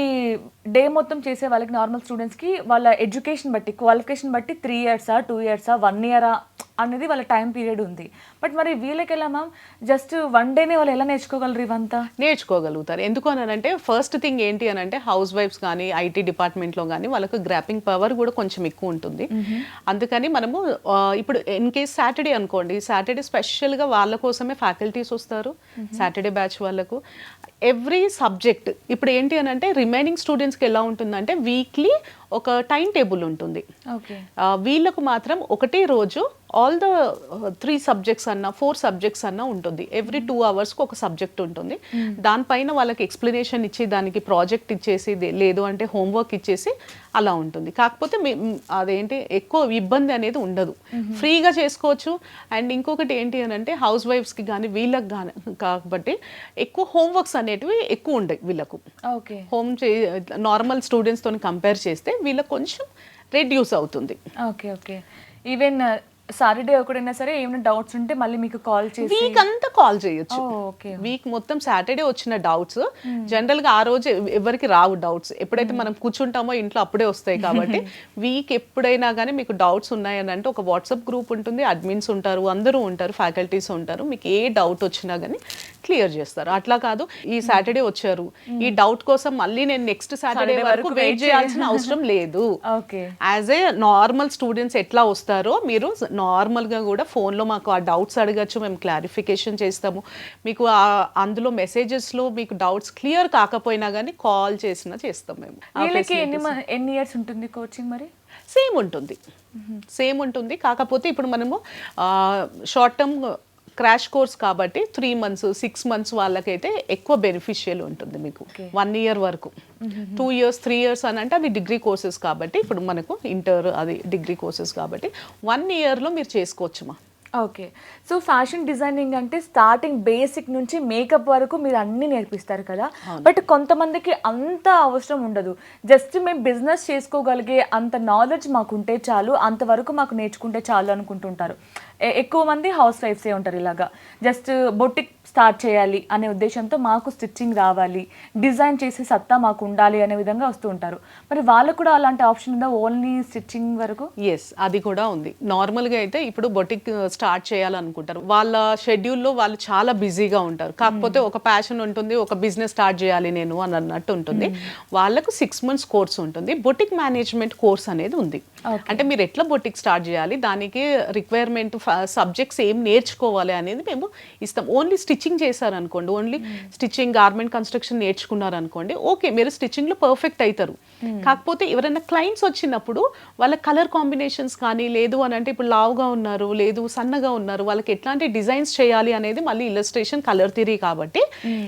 డే మొత్తం చేసే వాళ్ళకి నార్మల్ స్టూడెంట్స్కి వాళ్ళ ఎడ్యుకేషన్ బట్టి, క్వాలిఫికేషన్ బట్టి 3 years 2 years 1 year అనేది వాళ్ళ టైం పీరియడ్ ఉంది. బట్ మరి వీళ్ళకి ఎలా మ్యామ్, జస్ట్ 1 day వాళ్ళు ఎలా నేర్చుకోగలరు? ఇవంతా నేర్చుకోగలుగుతారు. ఎందుకు అని అంటే, ఫస్ట్ థింగ్ ఏంటి అని అంటే, హౌస్ వైఫ్స్ కానీ ఐటీ డిపార్ట్మెంట్లో కానీ వాళ్ళకు గ్రాపింగ్ పవర్ కూడా కొంచెం ఎక్కువ ఉంటుంది. అందుకని మనము ఇప్పుడు ఇన్ కేస్ సాటర్డే అనుకోండి, సాటర్డే స్పెషల్గా వాళ్ళ కోసమే ఫ్యాకల్టీస్ వస్తారు, సాటర్డే బ్యాచ్ వాళ్ళకు. ఎవ్రీ సబ్జెక్ట్ ఇప్పుడు ఏంటి అని అంటే, రిమైనింగ్ స్టూడెంట్స్కి ఎలా ఉంటుందంటే వీక్లీ ఒక టైం టేబుల్ ఉంటుంది. వీళ్ళకు మాత్రం ఒకటే రోజు ఆల్ ద 3 subjects అన్నా 4 subjects అన్నా ఉంటుంది. ఎవ్రీ 2 hours ఒక సబ్జెక్ట్ ఉంటుంది. దానిపైన వాళ్ళకి ఎక్స్ప్లెనేషన్ ఇచ్చి, దానికి ప్రాజెక్ట్ ఇచ్చేసి, లేదు అంటే హోంవర్క్ ఇచ్చేసి అలా ఉంటుంది. కాకపోతే అదేంటి ఎక్కువ ఇబ్బంది అనేది ఉండదు, ఫ్రీగా చేసుకోవచ్చు. అండ్ ఇంకొకటి ఏంటి అని అంటే, హౌస్ వైఫ్స్కి కానీ వీళ్ళకి కానీ కాబట్టి ఎక్కువ హోంవర్క్స్ అనేటివి ఎక్కువ ఉండవు వీళ్ళకు. నార్మల్ స్టూడెంట్స్తో కంపేర్ చేస్తే వీళ్ళకి కొంచెం రెడ్యూస్ అవుతుంది. ఈవెన్ సాటర్డే ఒకటైనా సరే ఏమైనా డౌట్స్ ఉంటే మళ్ళీ మీకు కాల్ చేసి వీక్ అంతా కాల్ చేయొచ్చు. వీక్ మొత్తం సాటర్డే వచ్చిన డౌట్స్ జనరల్ గా ఆ రోజు ఎవరికి రావు డౌట్స్, ఎప్పుడైతే మనం కూర్చుంటామో ఇంట్లో అప్పుడే వస్తాయి. కాబట్టి వీక్ ఎప్పుడైనా కానీ మీకు డౌట్స్ ఉన్నాయని అంటే ఒక వాట్సాప్ గ్రూప్ ఉంటుంది, అడ్మిన్స్ ఉంటారు, అందరూ ఉంటారు, ఫ్యాకల్టీస్ ఉంటారు. మీకు ఏ డౌట్ వచ్చినా కానీ క్లియర్ చేస్తారు. అట్లా కాదు ఈ సాటర్డే వచ్చారు, ఈ డౌట్ కోసం మళ్ళీ నేను నెక్స్ట్ సాటర్డే వరకు వెయిట్ చేయాల్సిన అవసరం లేదు. యాజ్ ఏ నార్మల్ స్టూడెంట్స్ ఎట్లా వస్తారో మీరు నార్మల్గా కూడా ఫోన్లో మాకు ఆ డౌట్స్ అడగచ్చు, మేము క్లారిఫికేషన్ చేస్తాము. మీకు అందులో మెసేజెస్లో మీకు డౌట్స్ క్లియర్ కాకపోయినా కానీ కాల్ చేసినా చేస్తాం మేము. ఎన్ని ఇయర్స్ ఉంటుంది కోచింగ్? మరి సేమ్ ఉంటుంది, కాకపోతే ఇప్పుడు మనము షార్ట్ టర్మ్ క్రాష్ కోర్స్ కాబట్టి 3 months 6 months వాళ్ళకైతే ఎక్కువ బెనిఫిషియల్ ఉంటుంది. మీకు 1 year వరకు, 2 years 3 years అని అంటే అవి డిగ్రీ కోర్సెస్ కాబట్టి, ఇప్పుడు మనకు ఇంటర్ అది డిగ్రీ కోర్సెస్ కాబట్టి 1 yearలో మీరు చేసుకోవచ్చుమా. ఓకే, సో ఫ్యాషన్ డిజైనింగ్ అంటే స్టార్టింగ్ బేసిక్ నుంచి మేకప్ వరకు మీరు అన్నీ నేర్పిస్తారు కదా. బట్ కొంతమందికి అంత అవసరం ఉండదు, జస్ట్ మేము బిజినెస్ చేసుకోగలిగే అంత నాలెడ్జ్ మాకుంటే చాలు, అంతవరకు మాకు నేర్చుకుంటే చాలు అనుకుంటుంటారు. ఎక్కువ మంది హౌస్ వైఫ్సే ఉంటారు, ఇలాగా జస్ట్ బొటిక్ స్టార్ట్ చేయాలి అనే ఉద్దేశంతో మాకు స్టిచ్చింగ్ రావాలి, డిజైన్ చేసే సత్తా మాకు ఉండాలి అనే విధంగా వస్తూ ఉంటారు. మరి వాళ్ళకు కూడా అలాంటి ఆప్షన్ ఉందా ఓన్లీ స్టిచ్చింగ్ వరకు? ఎస్, అది కూడా ఉంది. నార్మల్గా అయితే ఇప్పుడు బొటిక్ స్టార్ట్ చేయాలనుకుంటారు, వాళ్ళ షెడ్యూల్లో వాళ్ళు చాలా బిజీగా ఉంటారు. కాకపోతే ఒక ప్యాషన్ ఉంటుంది, ఒక బిజినెస్ స్టార్ట్ చేయాలి నేను అని అన్నట్టు ఉంటుంది. వాళ్ళకు 6 months కోర్స్ ఉంటుంది. బొటిక్ మేనేజ్మెంట్ కోర్స్ అనేది ఉంది. అంటే మీరు ఎట్లా బొటిక్ స్టార్ట్ చేయాలి, దానికి రిక్వైర్మెంట్ సబ్జెక్ట్స్ ఏం నేర్చుకోవాలి అనేది మేము ఇస్తాం. ఓన్లీ స్టిచ్చింగ్ చేశారనుకోండి, ఓన్లీ స్టిచ్చింగ్ గార్మెంట్ కన్స్ట్రక్షన్ నేర్చుకున్నారనుకోండి, ఓకే మీరు స్టిచ్చింగ్లో పర్ఫెక్ట్ అవుతారు. కాకపోతే ఎవరైనా క్లయింట్స్ వచ్చినప్పుడు వాళ్ళ కలర్ కాంబినేషన్స్ కానీ, లేదు అని అంటే ఇప్పుడు లావుగా ఉన్నారు, లేదు సన్నగా ఉన్నారు, వాళ్ళకి ఎట్లాంటి డిజైన్స్ చేయాలి అనేది మళ్ళీ ఇల్లస్ట్రేషన్ కలర్ థియరీ కాబట్టి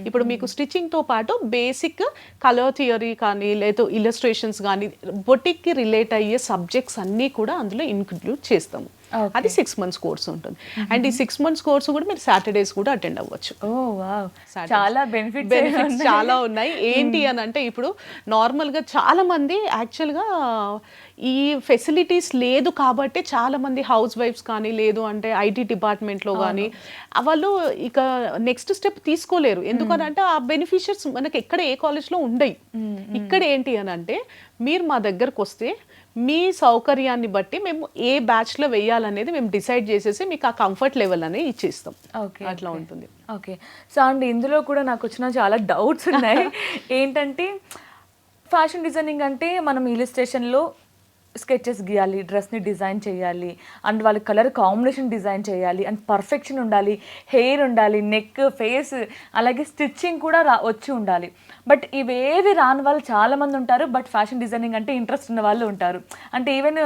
ఇప్పుడు మీకు స్టిచ్చింగ్తో పాటు బేసిక్ కలర్ థియరీ కానీ, లేదు ఇల్లస్ట్రేషన్స్ కానీ, బొటిక్కి రిలేట్ అయ్యే సబ్జెక్ట్స్ అన్నీ కూడా అందులో ఇంక్లూడ్ చేస్తాము. అది 6 months కోర్స్ ఉంటుంది. అండ్ ఈ 6 months కోర్సు కూడా మీరు సాటర్డేస్ కూడా అటెండ్ అవ్వచ్చు. చాలా బెనిఫిట్స్ చాలా ఉన్నాయి. ఏంటి అని అంటే ఇప్పుడు నార్మల్గా చాలా మంది యాక్చువల్గా ఈ ఫెసిలిటీస్ లేదు కాబట్టి చాలా మంది హౌస్ వైఫ్స్ కానీ, లేదు అంటే ఐటీ డిపార్ట్మెంట్లో కానీ వాళ్ళు ఇక నెక్స్ట్ స్టెప్ తీసుకోలేరు. ఎందుకనంటే ఆ బెనిఫిషియర్స్ మనకి ఎక్కడ ఏ కాలేజ్లో ఉండయి. ఇక్కడ ఏంటి అని అంటే మీరు మా దగ్గరకు వస్తే మీ సౌకర్యాన్ని బట్టి మేము ఏ బ్యాచ్లో వేయాలనేది మేము డిసైడ్ చేసేసి మీకు ఆ కంఫర్ట్ లెవెల్ అనేది ఇచ్చేస్తాం. అట్లా ఉంటుంది. ఓకే. సో అండ్ ఇందులో కూడా నాకు వచ్చిన చాలా డౌట్స్ ఉన్నాయి. ఏంటంటే ఫ్యాషన్ డిజైనింగ్ అంటే మనం ఇలిస్ట్రేషన్లో స్కెచెస్ గీయాలి, డ్రెస్ని డిజైన్ చేయాలి, అండ్ వాళ్ళ కలర్ కాంబినేషన్ డిజైన్ చేయాలి, అండ్ పర్ఫెక్షన్ ఉండాలి, హెయిర్ ఉండాలి, నెక్, ఫేస్, అలాగే స్టిచ్చింగ్ కూడా వచ్చి ఉండాలి. బట్ ఇవేవి రాని వాళ్ళు చాలామంది ఉంటారు. బట్ ఫ్యాషన్ డిజైనింగ్ అంటే ఇంట్రెస్ట్ ఉన్న వాళ్ళు ఉంటారు. అంటే ఈవెన్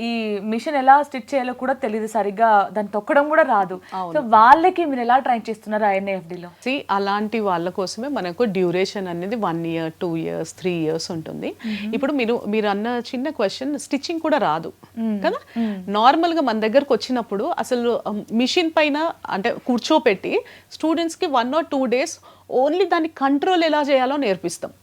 ఈ మిషన్ ఎలా స్టిచ్ చేయాలో కూడా తెలియదు, సరిగ్గా దాన్ని తొక్కడం కూడా రాదు. సో వాళ్ళకి మీరు ఎలా ట్రై చేస్తున్నారు INFDలో? అలాంటి వాళ్ళ కోసమే మనకు డ్యూరేషన్ అనేది 1 year, 2 years, 3 years ఉంటుంది. ఇప్పుడు మీరు అన్న చిన్న క్వశ్చన్, స్టిచ్చింగ్ కూడా రాదు కదా. నార్మల్గా మన దగ్గరకు వచ్చినప్పుడు అసలు మిషన్ పైన అంటే కూర్చోపెట్టి స్టూడెంట్స్కి 1 or 2 days ఓన్లీ దాన్ని కంట్రోల్ ఎలా చేయాలో నేర్పిస్తాం.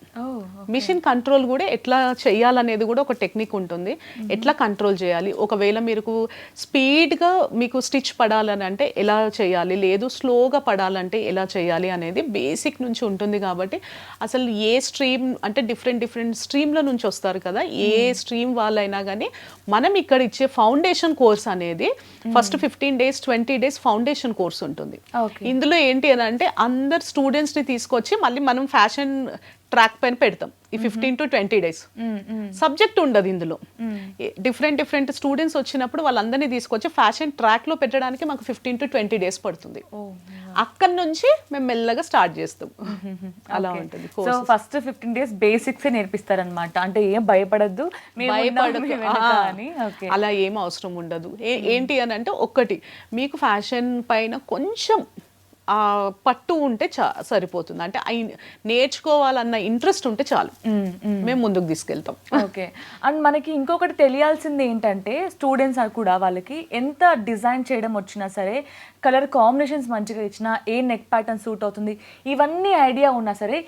మిషన్ కంట్రోల్ కూడా ఎట్లా చేయాలనేది కూడా ఒక టెక్నిక్ ఉంటుంది. ఎట్లా కంట్రోల్ చేయాలి, ఒకవేళ మీకు స్పీడ్గా మీకు స్టిచ్ పడాలని అంటే ఎలా చేయాలి, లేదు స్లోగా పడాలంటే ఎలా చేయాలి అనేది బేసిక్ నుంచి ఉంటుంది. కాబట్టి అసలు ఏ స్ట్రీమ్ అంటే డిఫరెంట్ స్ట్రీమ్ల నుంచి వస్తారు కదా, ఏ స్ట్రీమ్ వాళ్ళైనా కానీ మనం ఇక్కడ ఇచ్చే ఫౌండేషన్ కోర్స్ అనేది first 15 days 20 days foundation course ఉంటుంది. ఇందులో ఏంటి అని అంటే అందరు స్టూడెంట్స్ని తీసుకొచ్చి మళ్ళీ మనం ఫ్యాషన్ ట్రాక్ పైన పెడతాం ఈ 15 to 20 days. సబ్జెక్ట్ ఉండదు ఇందులో. డిఫరెంట్ స్టూడెంట్స్ వచ్చినప్పుడు వాళ్ళందరినీ తీసుకొచ్చి ఫ్యాషన్ ట్రాక్ లో పెట్టడానికి మాకు 15 to 20 days పడుతుంది. అక్కడి నుంచి మేము మెల్లగా స్టార్ట్ చేస్తాం. అలా ఉంటుంది. సో ఫస్ట్ 15 days బేసిక్స్ నేర్పిస్తారనమాట. అంటే ఏం భయపడద్దు, అలా ఏం అవసరం ఉండదు. ఏంటి అని అంటే ఒక్కటి మీకు ఫ్యాషన్ పైన కొంచెం పట్టు ఉంటే సరిపోతుంది. అంటే నేర్చుకోవాలన్న ఇంట్రెస్ట్ ఉంటే చాలు, మేము ముందుకు తీసుకెళ్తాం. ఓకే. అండ్ మనకి ఇంకొకటి తెలియాల్సింది ఏంటంటే స్టూడెంట్స్ కూడా వాళ్ళకి ఎంత డిజైన్ చేయడం వచ్చినా సరే, కలర్ కాంబినేషన్స్ మంచిగా ఇచ్చినా, ఏ నెక్ ప్యాటర్న్ సూట్ అవుతుంది, ఇవన్నీ ఐడియా ఉన్నా సరే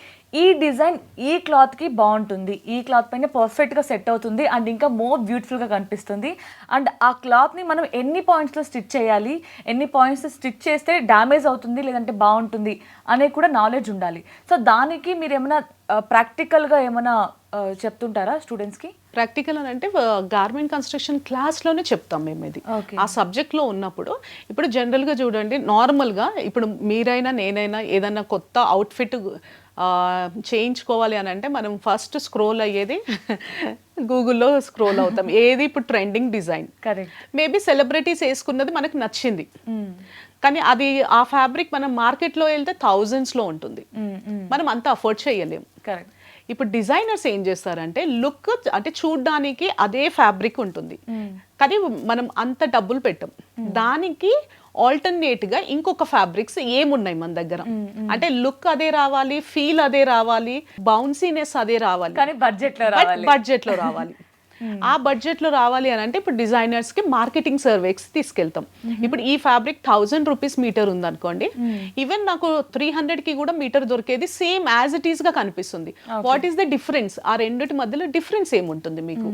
ఈ డిజైన్ ఈ క్లాత్కి బాగుంటుంది, ఈ క్లాత్ పైన పర్ఫెక్ట్గా సెట్ అవుతుంది, అండ్ ఇంకా మోర్ బ్యూటిఫుల్గా కనిపిస్తుంది, అండ్ ఆ క్లాత్ని మనం ఎన్ని పాయింట్స్లో స్టిచ్ చేయాలి, ఎన్ని పాయింట్స్ స్టిచ్ చేస్తే డ్యామేజ్ అవుతుంది లేదంటే బాగుంటుంది అనే కూడా నాలెడ్జ్ ఉండాలి. సో దానికి మీరు ఏమైనా ప్రాక్టికల్గా ఏమైనా చెప్తుంటారా స్టూడెంట్స్కి? ప్రాక్టికల్ అని అంటే గార్మెంట్ కన్స్ట్రక్షన్ క్లాస్లోనే చెప్తాం మేము ఇది. ఆ సబ్జెక్ట్లో ఉన్నప్పుడు ఇప్పుడు జనరల్గా చూడండి, నార్మల్గా ఇప్పుడు మీరైనా నేనైనా ఏదైనా కొత్త అవుట్ఫిట్ చేయించుకోవాలి అని అంటే మనం ఫస్ట్ స్క్రోల్ అయ్యేది గూగుల్లో స్క్రోల్ అవుతాం. ఏది ఇప్పుడు trending design, correct, maybe celebrities వేసుకున్నది మనకు నచ్చింది, కానీ అది ఆ ఫ్యాబ్రిక్ మనం మార్కెట్లో వెళ్తే thousandsలో ఉంటుంది, మనం అంత అఫోర్డ్ చేయలేము. కరెక్ట్. ఇప్పుడు డిజైనర్స్ ఏం చేస్తారంటే లుక్ అంటే చూడ్డానికి అదే ఫ్యాబ్రిక్ ఉంటుంది, కానీ మనం అంత డబ్బులు పెట్టం. దానికి ఆల్టర్నేట్ గా ఇంకొక ఫ్యాబ్రిక్స్ ఏమున్నాయి మన దగ్గర, అంటే లుక్ అదే రావాలి, ఫీల్ అదే రావాలి, బౌన్సీనెస్ అదే రావాలి, కానీ బడ్జెట్ లో రావాలి. ఆ బడ్జెట్ లో రావాలి అని అంటే ఇప్పుడు డిజైనర్స్ కి మార్కెటింగ్ సర్వేస్ తీసుకెళ్తాం. ఇప్పుడు ఈ ఫ్యాబ్రిక్ 1000 rupees మీటర్ ఉంది అనుకోండి, ఈవెన్ నాకు 300 కి కూడా మీటర్ దొరికేది సేమ్ యాజ్ ఇట్ ఈస్ గా కనిపిస్తుంది. What is the difference? ఆ రెండిటి మధ్యలో డిఫరెన్స్ ఏముంటుంది మీకు?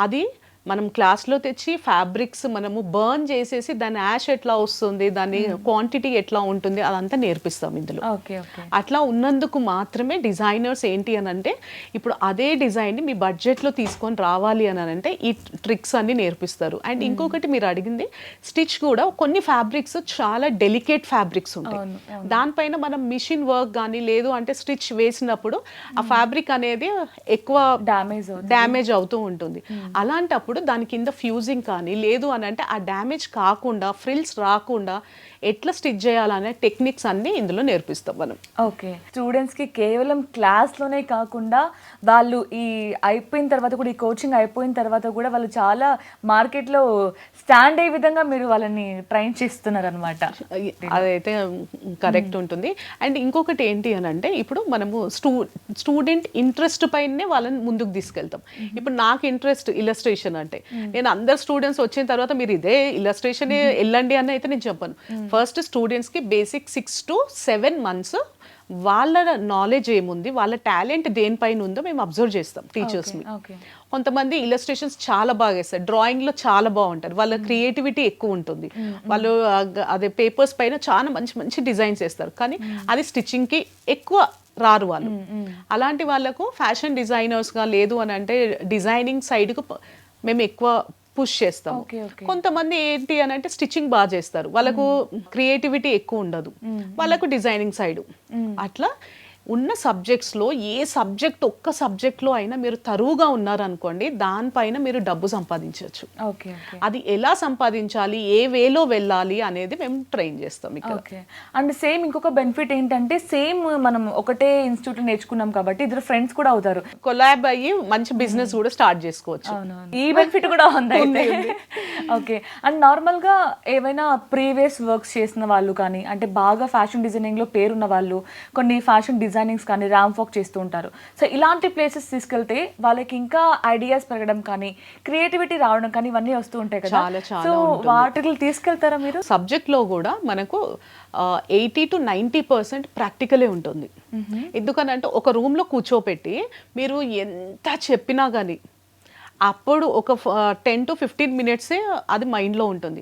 అది మనం క్లాస్లో తెచ్చి ఫ్యాబ్రిక్స్ మనము బర్న్ చేసేసి దాని యాష్ ఎట్లా వస్తుంది, దాని క్వాంటిటీ ఎట్లా ఉంటుంది అదంతా నేర్పిస్తాం ఇందులో. Okay okay. అట్లా ఉన్నందుకు మాత్రమే డిజైనర్స్ ఏంటి అని అంటే ఇప్పుడు అదే డిజైన్ని మీ బడ్జెట్లో తీసుకొని రావాలి అని అంటే ఈ ట్రిక్స్ అన్ని నేర్పిస్తారు. అండ్ ఇంకొకటి మీరు అడిగింది స్టిచ్ కూడా కొన్ని ఫ్యాబ్రిక్స్ చాలా డెలికేట్ ఫ్యాబ్రిక్స్ ఉంటాయి, దానిపైన మనం మిషన్ వర్క్ కానీ లేదు అంటే స్టిచ్ వేసినప్పుడు ఆ ఫ్యాబ్రిక్ అనేది ఎక్కువ డ్యామేజ్ అవుతూ ఉంటుంది. అలాంటప్పుడు దాని కింద ఫ్యూజింగ్ కానీ లేదు అని అంటే ఆ డ్యామేజ్ కాకుండా ఫ్రిల్స్ రాకుండా ఎట్లా స్టిచ్ చేయాలనే టెక్నిక్స్ అన్ని ఇందులో నేర్పిస్తాం మనం. ఓకే. స్టూడెంట్స్కి కేవలం క్లాస్లోనే కాకుండా వాళ్ళు ఈ అయిపోయిన తర్వాత కూడా, ఈ కోచింగ్ అయిపోయిన తర్వాత కూడా వాళ్ళు చాలా మార్కెట్లో స్టాండ్ అయ్యే విధంగా మీరు వాళ్ళని ట్రైన్ చేస్తున్నారు అనమాట. అదైతే కరెక్ట్ ఉంటుంది. అండ్ ఇంకొకటి ఏంటి అని అంటే ఇప్పుడు మనము స్టూడెంట్ ఇంట్రెస్ట్ పైనే వాళ్ళని ముందుకు తీసుకెళ్తాం. ఇప్పుడు నాకు ఇంట్రెస్ట్ ఇలస్ట్రేషన్ అంటే నేను అందరు స్టూడెంట్స్ వచ్చిన తర్వాత మీరు ఇదే ఇలస్ట్రేషన్ వెళ్ళండి అని అయితే నేను చెప్పను. ఫస్ట్ స్టూడెంట్స్కి బేసిక్ 6 to 7 months వాళ్ళ నాలెడ్జ్ ఏముంది, వాళ్ళ టాలెంట్ దేనిపైన ఉందో మేము అబ్జర్వ్ చేస్తాం టీచర్స్ని. కొంతమంది ఇలస్ట్రేషన్స్ చాలా బాగా వేస్తారు, డ్రాయింగ్లో చాలా బాగుంటారు, వాళ్ళ క్రియేటివిటీ ఎక్కువ ఉంటుంది, వాళ్ళు అదే పేపర్స్ పైన చాలా మంచి మంచి డిజైన్స్ వేస్తారు, కానీ అది స్టిచ్చింగ్కి ఎక్కువ రారు వాళ్ళు. అలాంటి వాళ్ళకు ఫ్యాషన్ డిజైనర్స్గా లేదు అని అంటే డిజైనింగ్ సైడ్కు మేము ఎక్కువ పుష్ చేస్తాం. కొంతమంది ఏంటి అని అంటే స్టిచ్చింగ్ బాగా చేస్తారు, వాళ్ళకు క్రియేటివిటీ ఎక్కువ ఉండదు, వాళ్ళకు డిజైనింగ్ సైడ్. అట్లా ఉన్న సబ్జెక్ట్స్లో ఏ సబ్జెక్ట్ ఒక్క సబ్జెక్ట్లో అయినా మీరు తరువుగా ఉన్నారనుకోండి దానిపైన మీరు డబ్బు సంపాదించవచ్చు. అది ఎలా సంపాదించాలి, ఏ వేలో వెళ్ళాలి అనేది మేము ట్రైన్ చేస్తాం ఇక్కడ. అండ్ సేమ్ ఇంకొక బెనిఫిట్ ఏంటంటే సేమ్ మనం ఒకటే ఇన్స్టిట్యూట్ నేర్చుకున్నాం కాబట్టి ఇద్దరు ఫ్రెండ్స్ కూడా అవుతారు, కొలాబ్ అయ్యి మంచి బిజినెస్ కూడా స్టార్ట్ చేసుకోవచ్చు. ఈ బెనిఫిట్ కూడా ఉంది. ఓకే. అండ్ నార్మల్గా ఏవైనా ప్రీవియస్ వర్క్స్ చేసిన వాళ్ళు కానీ అంటే బాగా ఫ్యాషన్ డిజైనింగ్లో పేరున్న వాళ్ళు కొన్ని ఫ్యాషన్ డిజైనింగ్స్ కానీ ర్యాంప్ వాక్ చేస్తూ ఉంటారు. సో ఇలాంటి ప్లేసెస్ తీసుకెళ్తే వాళ్ళకి ఇంకా ఐడియాస్ పెరగడం కానీ క్రియేటివిటీ రావడం కానీ ఇవన్నీ వస్తూ ఉంటాయి కదా. సో వాటికి తీసుకెళ్తారా మీరు? సబ్జెక్ట్లో కూడా మనకు 80 to 90% ప్రాక్టికలే ఉంటుంది. ఎందుకనంటే ఒక రూమ్లో కూర్చోపెట్టి మీరు ఎంత చెప్పినా కానీ అప్పుడు ఒక 10 to 15 minutes అది మైండ్లో ఉంటుంది.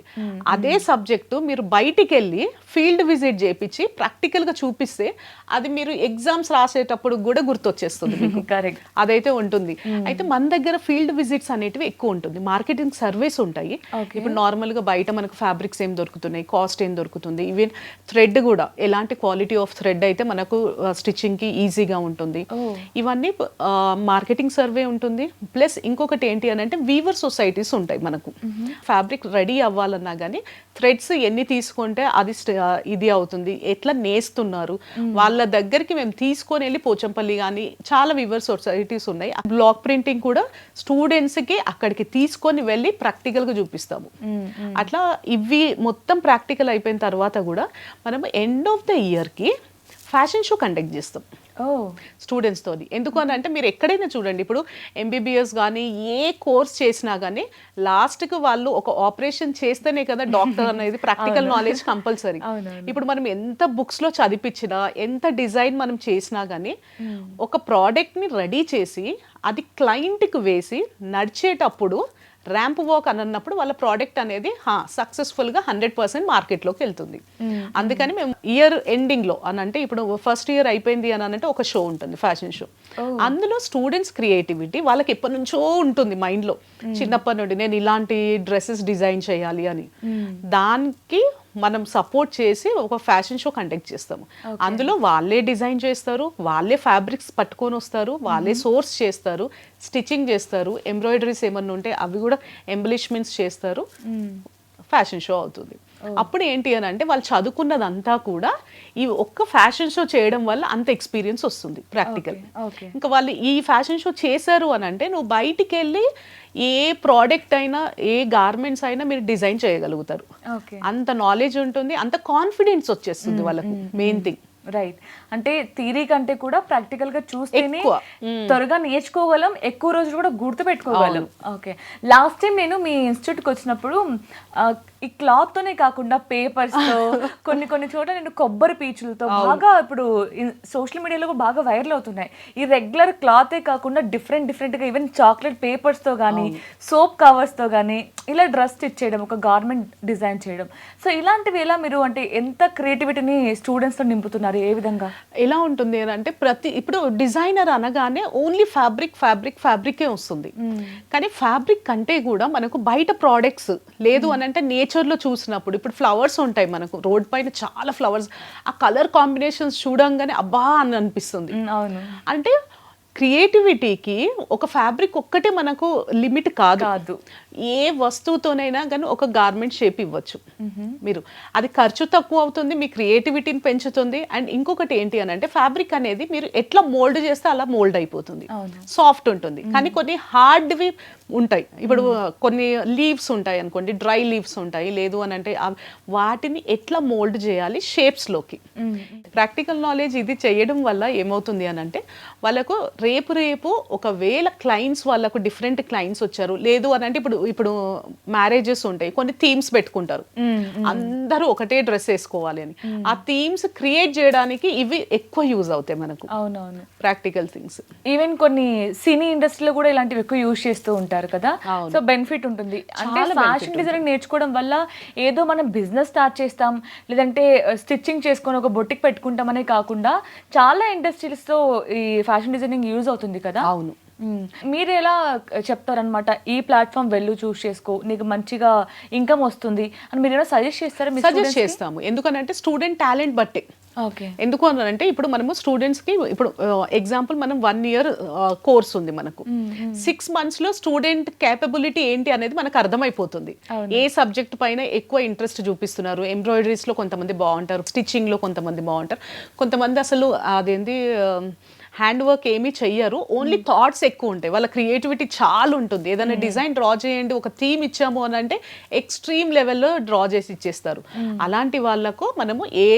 అదే సబ్జెక్టు మీరు బయటికి వెళ్ళి ఫీల్డ్ విజిట్ చేయించి ప్రాక్టికల్గా చూపిస్తే అది మీరు ఎగ్జామ్స్ రాసేటప్పుడు కూడా గుర్తొచ్చేస్తుంది మీకు. కరెక్ట్, అదైతే ఉంటుంది. అయితే మన దగ్గర ఫీల్డ్ విజిట్స్ అనేటివి ఎక్కువ ఉంటుంది, మార్కెటింగ్ సర్వేస్ ఉంటాయి. ఇప్పుడు నార్మల్గా బయట మనకు ఫ్యాబ్రిక్స్ ఏం దొరుకుతున్నాయి, కాస్ట్ ఏం దొరుకుతుంది, ఈవెన్ థ్రెడ్ కూడా ఎలాంటి క్వాలిటీ ఆఫ్ థ్రెడ్ అయితే మనకు స్టిచ్చింగ్కి ఈజీగా ఉంటుంది, ఇవన్నీ మార్కెటింగ్ సర్వే ఉంటుంది. ప్లస్ ఇంకొకటి ఏంటి అని అంటే వీవర్ సొసైటీస్ ఉంటాయి మనకు. ఫ్యాబ్రిక్ రెడీ అవ్వాలన్నా కానీ థ్రెడ్స్ ఎన్ని తీసుకుంటే అది ఇది అవుతుంది, ఎట్లా నేస్తున్నారు, వాళ్ళ దగ్గరికి మేము తీసుకొని వెళ్ళి పోచంపల్లి కానీ చాలా వీవర్ సొసైటీస్ ఉన్నాయి. బ్లాక్ ప్రింటింగ్ కూడా స్టూడెంట్స్కి అక్కడికి తీసుకొని వెళ్ళి ప్రాక్టికల్గా చూపిస్తాము. అట్లా ఇవి మొత్తం ప్రాక్టికల్ అయిపోయిన తర్వాత కూడా మనము ఎండ్ ఆఫ్ ద ఇయర్కి ఫ్యాషన్ షో కండక్ట్ చేస్తాం స్టూడెంట్స్ తోని. ఎందుకు అని అంటే మీరు ఎక్కడైనా చూడండి, ఇప్పుడు ఎంబీబీఎస్ కానీ ఏ కోర్స్ చేసినా కానీ లాస్ట్కి వాళ్ళు ఒక ఆపరేషన్ చేస్తేనే కదా డాక్టర్ అనేది ప్రాక్టికల్ నాలెడ్జ్ కంపల్సరీ. ఇప్పుడు మనం ఎంత బుక్స్లో చదివించినా ఎంత డిజైన్ మనం చేసినా కానీ ఒక ప్రోడక్ట్ని రెడీ చేసి అది క్లయింట్కి వేసి నడిచేటప్పుడు ర్యాంప్ వాక్ అని అన్నప్పుడు వాళ్ళ ప్రోడక్ట్ అనేది సక్సెస్ఫుల్గా 100% మార్కెట్లోకి వెళ్తుంది. అందుకని మేము ఇయర్ ఎండింగ్లో అని అంటే ఇప్పుడు ఫస్ట్ ఇయర్ అయిపోయింది అని అంటే ఒక షో ఉంటుంది, ఫ్యాషన్ షో. అందులో స్టూడెంట్స్ క్రియేటివిటీ వాళ్ళకి ఎప్పటి నుంచో ఉంటుంది మైండ్లో, చిన్నప్పటి నుండి నేను ఇలాంటి డ్రెస్సెస్ డిజైన్ చేయాలి అని. దానికి మనం సపోర్ట్ చేసి ఒక ఫ్యాషన్ షో కండక్ట్ చేస్తాము. అందులో వాళ్ళే డిజైన్ చేస్తారు, వాళ్ళే ఫ్యాబ్రిక్స్ పట్టుకొని వస్తారు, వాళ్ళే సోర్స్ చేస్తారు, స్టిచ్చింగ్ చేస్తారు, ఎంబ్రాయిడరీస్ ఏమన్నా ఉంటే అవి కూడా ఎంబలిష్మెంట్స్ చేస్తారు, ఫ్యాషన్ షో అవుతుంది. అప్పుడు ఏంటి అని అంటే వాళ్ళు చదువుకున్నదంతా కూడా ఈ ఒక్క ఫ్యాషన్ షో చేయడం వల్ల అంత ఎక్స్పీరియన్స్ వస్తుంది ప్రాక్టికల్. ఇంకా వాళ్ళు ఈ ఫ్యాషన్ షో చేశారు అని అంటే నువ్వు బయటికి వెళ్ళి ఏ ప్రోడక్ట్ అయినా ఏ గార్మెంట్స్ అయినా మీరు డిజైన్ చేయగలుగుతారు. అంత నాలెడ్జ్ ఉంటుంది, అంత కాన్ఫిడెన్స్ వచ్చేస్తుంది వాళ్ళకు. Main thing right. అంటే థియరీ కంటే కూడా ప్రాక్టికల్ గా చూస్తేనే ఎక్కువ. త్వరగా నేర్చుకోగలం, ఎక్కువ రోజులు కూడా గుర్తు పెట్టుకోగలం. ఓకే. లాస్ట్ టైం నేను మీ ఇన్స్టిట్యూట్కి వచ్చినప్పుడు ఈ క్లాత్ తోనే కాకుండా పేపర్స్ తో కొన్ని కొన్ని చోట్ల నేను కొబ్బరి పీచులతో బాగా ఇప్పుడు సోషల్ మీడియాలో కూడా బాగా వైరల్ అవుతున్నాయి. ఈ రెగ్యులర్ క్లాతే కాకుండా డిఫరెంట్ గా ఈవెన్ చాక్లెట్ పేపర్స్ తో కానీ సోప్ కవర్స్ తో కానీ ఇలా డ్రెస్ స్టిచ్ చేయడం, ఒక గార్మెంట్ డిజైన్ చేయడం. సో ఇలాంటివి ఎలా మీరు అంటే ఎంత క్రియేటివిటీని స్టూడెంట్స్ తో నింపుతున్నారు, ఏ విధంగా? ఎలా ఉంటుంది అని అంటే ఇప్పుడు డిజైనర్ అనగానే ఓన్లీ ఫ్యాబ్రికే వస్తుంది. కానీ ఫ్యాబ్రిక్ కంటే కూడా మనకు బయట ప్రోడక్ట్స్ లేదు అని అంటే నేచర్లో చూసినప్పుడు ఇప్పుడు ఫ్లవర్స్ ఉంటాయి మనకు రోడ్ పైన చాలా ఫ్లవర్స్, ఆ కలర్ కాంబినేషన్స్ చూడంగానే అబ్బా అని అనిపిస్తుంది. అవును. అంటే క్రియేటివిటీకి ఒక ఫ్యాబ్రిక్ ఒక్కటే మనకు లిమిట్ కాదు. ఏ వస్తువుతోనైనా కానీ ఒక గార్మెంట్ షేప్ ఇవ్వచ్చు మీరు. అది ఖర్చు తక్కువ అవుతుంది, మీ క్రియేటివిటీని పెంచుతుంది. అండ్ ఇంకొకటి ఏంటి అని అంటే ఫ్యాబ్రిక్ అనేది మీరు ఎట్లా మోల్డ్ చేస్తే అలా మోల్డ్ అయిపోతుంది, సాఫ్ట్ ఉంటుంది. కానీ కొన్ని హార్డ్వి ఉంటాయి. ఇప్పుడు కొన్ని లీవ్స్ ఉంటాయి అనుకోండి, డ్రై లీవ్స్ ఉంటాయి. లేదు అని అంటే వాటిని ఎట్లా మోల్డ్ చేయాలి షేప్స్లోకి. ప్రాక్టికల్ నాలెడ్జ్ ఇది చేయడం వల్ల ఏమవుతుంది అని అంటే వాళ్ళకు రేపు ఒకవేళ క్లయింట్స్ వాళ్ళకు డిఫరెంట్ క్లయింట్స్ వచ్చారు, లేదు అని అంటే ఇప్పుడు మ్యారేజెస్ ఉంటాయి, కొన్ని థీమ్స్ పెట్టుకుంటారు, అందరూ ఒకటే డ్రెస్ వేసుకోవాలి అని. ఆ థీమ్స్ క్రియేట్ చేయడానికి ఇవి ఎక్కువ యూజ్ అవుతాయి మనకు. అవునవును. Practical things. ఈవెన్ కొన్ని సినీ ఇండస్ట్రీలో కూడా ఇలాంటివి ఎక్కువ యూజ్ చేస్తూ ఉంటారు కదా. సో బెనిఫిట్ ఉంటుంది. అంటే ఫ్యాషన్ డిజైనింగ్ నేర్చుకోవడం వల్ల ఏదో మనం బిజినెస్ స్టార్ట్ చేస్తాం, లేదంటే స్టిచ్చింగ్ చేసుకొని ఒక బొటిక్ పెట్టుకుంటామనే కాకుండా చాలా ఇండస్ట్రీస్ తో ఈ ఫ్యాషన్ డిజైనింగ్ యూజ్ అవుతుంది కదా. అవును. మీరు ఎలా చెప్తారనమాట, ఈ ప్లాట్ఫామ్ వెళ్ళు చూస్ చేసుకో, నీకు మంచిగా ఇన్కమ్ వస్తుంది అని మీరు ఏమైనా సజెస్ట్ చేస్తారా? సజెస్ట్ చేస్తాము. ఎందుకనంటే స్టూడెంట్ టాలెంట్ బట్టే. ఓకే. ఎందుకు అన్నారంటే ఇప్పుడు మనము స్టూడెంట్స్కి ఇప్పుడు ఎగ్జాంపుల్ మనం 1 year కోర్స్ ఉంది మనకు. 6 months లో స్టూడెంట్ కేపబిలిటీ ఏంటి అనేది మనకు అర్థమైపోతుంది. ఏ సబ్జెక్ట్ పైన ఎక్కువ ఇంట్రెస్ట్ చూపిస్తున్నారు. ఎంబ్రాయిడరీస్లో కొంతమంది బాగుంటారు, స్టిచ్చింగ్లో కొంతమంది బాగుంటారు, కొంతమంది అసలు అదేంటి హ్యాండ్ వర్క్ ఏమీ చెయ్యరు, ఓన్లీ థాట్స్ ఎక్కువ ఉంటాయి, వాళ్ళ క్రియేటివిటీ చాలా ఉంటుంది. ఏదైనా డిజైన్ డ్రా చేయండి, ఒక థీమ్ ఇచ్చాము అని అంటే ఎక్స్ట్రీమ్ లెవెల్లో డ్రా చేసి ఇచ్చేస్తారు. అలాంటి వాళ్ళకు మనము ఏ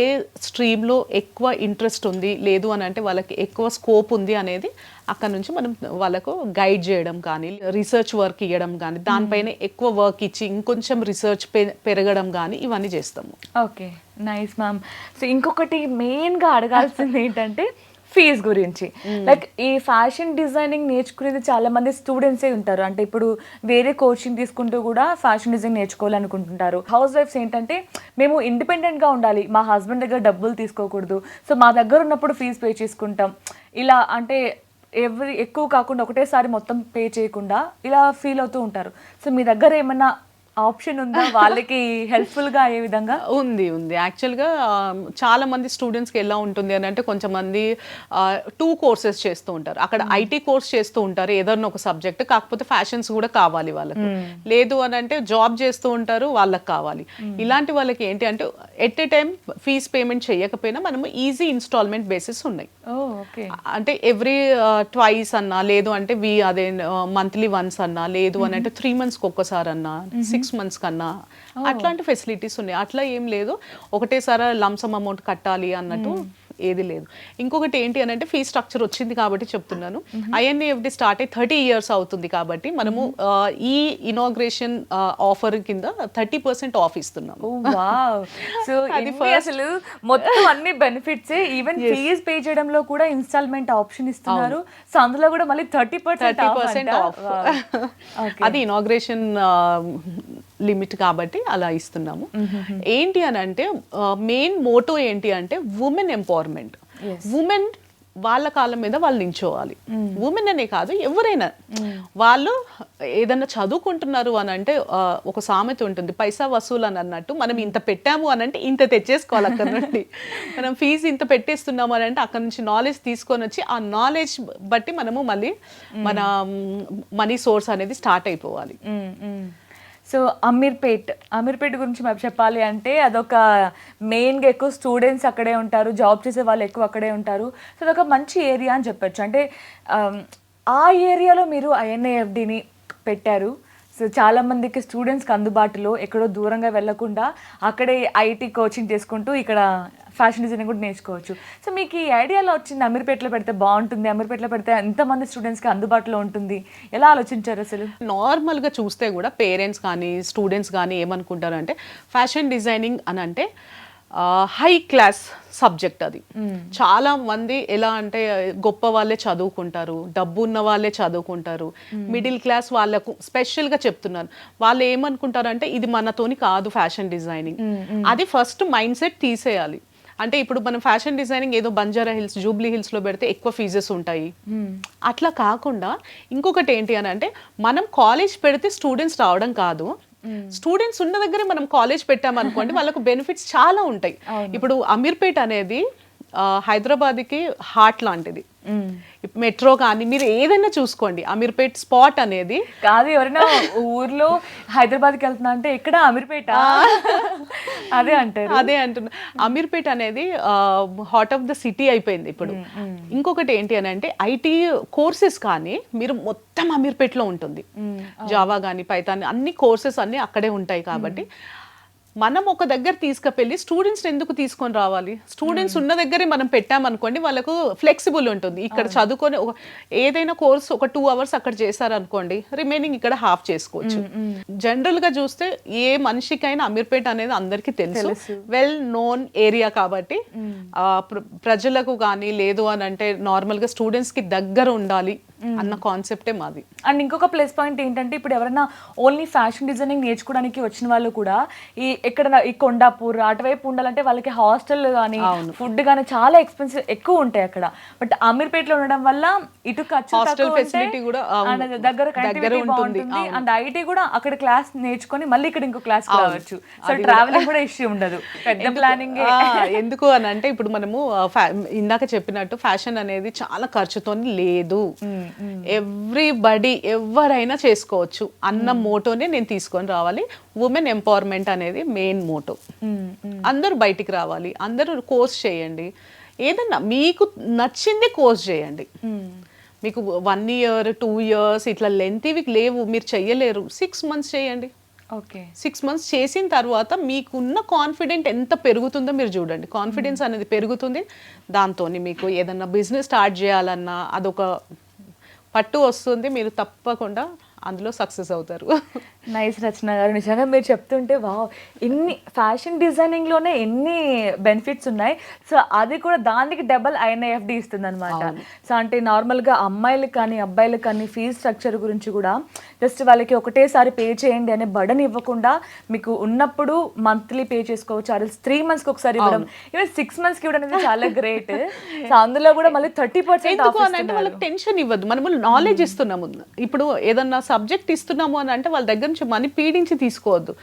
స్ట్రీమ్లో ఎక్కువ ఇంట్రెస్ట్ ఉంది, లేదు అని అంటే వాళ్ళకి ఎక్కువ స్కోప్ ఉంది అనేది అక్కడ నుంచి మనం వాళ్ళకు గైడ్ చేయడం కానీ, రీసెర్చ్ వర్క్ ఇవ్వడం కానీ, దానిపైన ఎక్కువ వర్క్ ఇచ్చి ఇంకొంచెం రీసెర్చ్ పెరగడం కానీ ఇవన్నీ చేస్తాము. Okay, nice ma'am. సో ఇంకొకటి మెయిన్గా అడగాల్సింది ఏంటంటే ఫీజ్ గురించి. లైక్ ఈ ఫ్యాషన్ డిజైనింగ్ నేర్చుకునేది చాలా మంది స్టూడెంట్సే ఉంటారు. అంటే ఇప్పుడు వేరే కోచింగ్ తీసుకుంటూ కూడా ఫ్యాషన్ డిజైన్ నేర్చుకోవాలనుకుంటుంటారు. హౌస్ వైఫ్స్ ఏంటంటే మేము ఇండిపెండెంట్గా ఉండాలి, మా హస్బెండ్ దగ్గర డబ్బులు తీసుకోకూడదు, సో మా దగ్గర ఉన్నప్పుడు ఫీజు పే చేసుకుంటాం, ఇలా అంటే ఎక్కువ కాకుండా ఒకటేసారి మొత్తం పే చేయకుండా ఇలా ఫీల్ అవుతూ ఉంటారు. సో మీ దగ్గర ఏమన్నా ఆప్షన్ ఉందా వాళ్ళకి హెల్ప్ఫుల్గా అయ్యే విధంగా? ఉంది. యాక్చువల్గా చాలా మంది స్టూడెంట్స్కి ఎలా ఉంటుంది అని అంటే కొంచెంమంది 2 courses చేస్తూ ఉంటారు. అక్కడ ఐటీ కోర్స్ చేస్తూ ఉంటారు ఏదన్నా ఒక సబ్జెక్ట్, కాకపోతే ఫ్యాషన్స్ కూడా కావాలి వాళ్ళకు. లేదు అని అంటే జాబ్ చేస్తూ ఉంటారు, వాళ్ళకి కావాలి. ఇలాంటి వాళ్ళకి ఏంటి అంటే at a time fees payment చేయకపోయినా మనము ఈజీ ఇన్స్టాల్మెంట్ బేసిస్ ఉన్నాయి. అంటే ఎవ్రీ ట్వైస్ అన్నా, లేదు అంటే అదే మంత్లీ వన్స్ అన్నా, లేదు అని అంటే 3 monthsకి ఒక్కసారి అన్నా, 6 months కన్నా అట్లాంటి ఫెసిలిటీస్ ఉన్నాయి. అట్లా ఏం లేదు ఒకటేసారి లంసమ్ అమౌంట్ కట్టాలి అన్నట్టు ఏది లేదు. ఇంకొకటి ఏంటి అని అంటే ఫీ స్ట్రక్చర్ వచ్చింది కాబట్టి చెప్తున్నాను. INEFD స్టార్ట్ అయ్యి 30 years అవుతుంది కాబట్టి మనము ఈ ఇనాగ్రేషన్ ఆఫర్ కింద 30% ఆఫ్ ఇస్తున్నాం. సో అసలు మొత్తం అన్ని బెనిఫిట్స్, ఈవెన్ ఫీజ్ పే చేయడంలో కూడా ఇన్స్టాల్మెంట్ ఆప్షన్ ఇస్తున్నారు. సో అందులో కూడా మళ్ళీ 30% ఆఫ్. అది ఇనాగ్రేషన్ లిమిట్ కాబట్టి అలా ఇస్తున్నాము. ఏంటి అని అంటే మెయిన్ మోటో ఏంటి అంటే ఉమెన్ ఎంపవర్మెంట్. ఉమెన్ వాళ్ళ కాళ్ళ మీద వాళ్ళు నించోవాలి. ఉమెన్ అనే కాదు, ఎవరైనా వాళ్ళు ఏదన్నా చదువుకుంటున్నారు అని అంటే ఒక సామెత ఉంటుంది, పైసా వసూలు అని అన్నట్టు. మనం ఇంత పెట్టాము అని అంటే ఇంత తెచ్చేసుకోవాలి అక్కడ నుండి. మనం ఫీజు ఇంత పెట్టేస్తున్నాము అని అంటే అక్కడ నుంచి నాలెడ్జ్ తీసుకొని వచ్చి ఆ నాలెడ్జ్ బట్టి మనము మళ్ళీ మన మనీ సోర్స్ అనేది స్టార్ట్ అయిపోవాలి. సో అమీర్పేట్ గురించి మేము చెప్పాలి అంటే అదొక మెయిన్గా ఎక్కువ స్టూడెంట్స్ అక్కడే ఉంటారు, జాబ్ చేసే వాళ్ళు ఎక్కువ అక్కడే ఉంటారు. సో అదొక మంచి ఏరియా అని చెప్పొచ్చు. అంటే ఆ ఏరియాలో మీరు INEFDని పెట్టారు. సో చాలా మందికి స్టూడెంట్స్కి అందుబాటులో ఎక్కడో దూరంగా వెళ్లకుండా అక్కడే ఐటీ కోచింగ్ చేసుకుంటూ ఇక్కడ ఫ్యాషన్ డిజైనింగ్ కూడా నేర్చుకోవచ్చు. సో మీకు ఈ ఐడియాలో వచ్చింది అమీర్పేటలో పెడితే బాగుంటుంది, అమీర్పేటలో పెడితే ఎంతమంది స్టూడెంట్స్కి అందుబాటులో ఉంటుంది, ఎలా ఆలోచించారు అసలు? నార్మల్గా చూస్తే కూడా పేరెంట్స్ కానీ స్టూడెంట్స్ కానీ ఏమనుకుంటారు అంటే ఫ్యాషన్ డిజైనింగ్ అని అంటే హై క్లాస్ సబ్జెక్ట్ అది. చాలా మంది ఎలా అంటే గొప్ప వాళ్ళే చదువుకుంటారు, డబ్బు ఉన్న వాళ్ళే చదువుకుంటారు, మిడిల్ క్లాస్ వాళ్ళకు స్పెషల్గా చెప్తున్నాను. వాళ్ళు ఏమనుకుంటారు అంటే ఇది మనతోని కాదు ఫ్యాషన్ డిజైనింగ్. అది ఫస్ట్ మైండ్ సెట్ తీసేయాలి. అంటే ఇప్పుడు మనం ఫ్యాషన్ డిజైనింగ్ ఏదో బంజారా హిల్స్, జూబ్లీ హిల్స్లో పెడితే ఎక్కువ ఫీజెస్ ఉంటాయి, అట్లా కాకుండా ఇంకొకటి ఏంటి అని అంటే మనం కాలేజ్ పెడితే స్టూడెంట్స్ రావడం కాదు, స్టూడెంట్స్ ఉన్న దగ్గరే మనం కాలేజ్ పెట్టామనుకోండి వాళ్ళకు బెనిఫిట్స్ చాలా ఉంటాయి. ఇప్పుడు అమీర్పేట్ అనేది హైదరాబాద్కి హార్ట్ లాంటిది. మెట్రో కానీ మీరు ఏదైనా చూసుకోండి, అమీర్పేట్ స్పాట్ అనేది కాదు. ఎవరైనా ఊర్లో హైదరాబాద్కి వెళ్తున్నా అంటే ఇక్కడ అమీర్పేట అదే అంటారు. అదే అంటున్నా, అమీర్పేట్ అనేది హార్ట్ ఆఫ్ ద సిటీ అయిపోయింది ఇప్పుడు. ఇంకొకటి ఏంటి అని అంటే ఐటీ కోర్సెస్ కానీ మీరు మొత్తం అమీర్పేట్లో ఉంటుంది. జావా కానీ పైథాన్ అన్ని కోర్సెస్ అన్ని అక్కడే ఉంటాయి. కాబట్టి మనం ఒక దగ్గర తీసుకువెళ్ళి స్టూడెంట్స్ని ఎందుకు తీసుకొని రావాలి? స్టూడెంట్స్ ఉన్న దగ్గరే మనం పెట్టామనుకోండి వాళ్ళకు ఫ్లెక్సిబుల్ ఉంటుంది. ఇక్కడ చదువుకొని ఏదైనా కోర్స్ ఒక 2 hours అక్కడ చేశారనుకోండి, రిమైనింగ్ ఇక్కడ హాఫ్ చేసుకోవచ్చు. జనరల్ గా చూస్తే ఏ మనిషికైనా అమీర్పేట అనేది అందరికీ తెలుసు, వెల్ నోన్ ఏరియా. కాబట్టి ప్రజలకు కానీ లేదు అని అంటే నార్మల్ గా స్టూడెంట్స్ కి దగ్గర ఉండాలి అన్న కాన్సెప్టే మాది. అండ్ ఇంకొక ప్లస్ పాయింట్ ఏంటంటే ఇప్పుడు ఎవరైనా ఓన్లీ ఫ్యాషన్ డిజైనింగ్ నేర్చుకోవడానికి వచ్చిన వాళ్ళు కూడా ఈ కొండాపూర్ అటువైపు ఉండాలంటే వాళ్ళకి హాస్టల్ కానీ ఫుడ్ కానీ చాలా ఎక్స్పెన్సివ్ ఎక్కువ ఉంటాయి అక్కడ. బట్ అమీర్పేటలో ఉండడం వల్ల ఇటు ఖర్చు ఫెసిలిటీ కూడా దగ్గర ఉంటుంది. అండ్ ఐటీ కూడా అక్కడ క్లాస్ నేర్చుకొని మళ్ళీ ఇక్కడ ఇంకో క్లాస్ రావచ్చు. సో ట్రావెలింగ్ కూడా ఇష్యూ ఉండదు, పెద్ద ప్లానింగ్. ఎందుకు అని అంటే ఇప్పుడు మనము ఇందాక చెప్పినట్టు ఫ్యాషన్ అనేది చాలా ఖర్చుతో లేదు, ఎవ్రీబడి ఎవరైనా చేసుకోవచ్చు అన్న మోటోనే నేను తీసుకొని రావాలి. ఉమెన్ ఎంపవర్మెంట్ అనేది మెయిన్ మోటో. అందరూ బయటికి రావాలి, అందరూ కోర్స్ చేయండి, ఏదన్నా మీకు నచ్చింది కోర్స్ చేయండి. మీకు 1 year 2 years ఇట్లా లెంతీవి లేవు, మీరు చెయ్యలేరు, 6 months చేయండి. 6 months చేసిన తర్వాత మీకున్న కాన్ఫిడెంట్ ఎంత పెరుగుతుందో మీరు చూడండి. కాన్ఫిడెన్స్ అనేది పెరుగుతుంది, దాంతో మీకు ఏదన్నా బిజినెస్ స్టార్ట్ చేయాలన్నా అదొక పట్టు వస్తుంది, మీరు తప్పకుండా అందులో సక్సెస్ అవుతారు. నైస్ రచన గారు, నిజంగా మీరు చెప్తుంటే వావ్, ఇన్ని ఫ్యాషన్ డిజైనింగ్లోనే ఎన్ని బెనిఫిట్స్ ఉన్నాయి. సో అది కూడా దానికి డబల్ INFD ఇస్తుంది అనమాట. సో అంటే నార్మల్గా అమ్మాయిలకు కానీ అబ్బాయిలకు కానీ ఫీజ్ స్ట్రక్చర్ గురించి కూడా జస్ట్ వాళ్ళకి ఒకటేసారి పే చేయండి అనే బర్డన్ ఇవ్వకుండా మీకు ఉన్నప్పుడు మంత్లీ పే చేసుకోవచ్చు, అది 3 monthsకి ఒకసారి ఇవ్వడం, ఈవెన్ 6 monthsకి ఇవ్వడం అనేది చాలా గ్రేట్. సో అందులో కూడా మళ్ళీ 30% అంటే వాళ్ళకి టెన్షన్ ఇవ్వద్దు, మనము నాలెడ్జ్ ఇస్తున్నాము. ఇప్పుడు ఏదన్నా సబ్జెక్ట్ ఇస్తున్నాము అని అంటే వాళ్ళ దగ్గర నుంచి మనీ పీడించి తీసుకోవద్దు.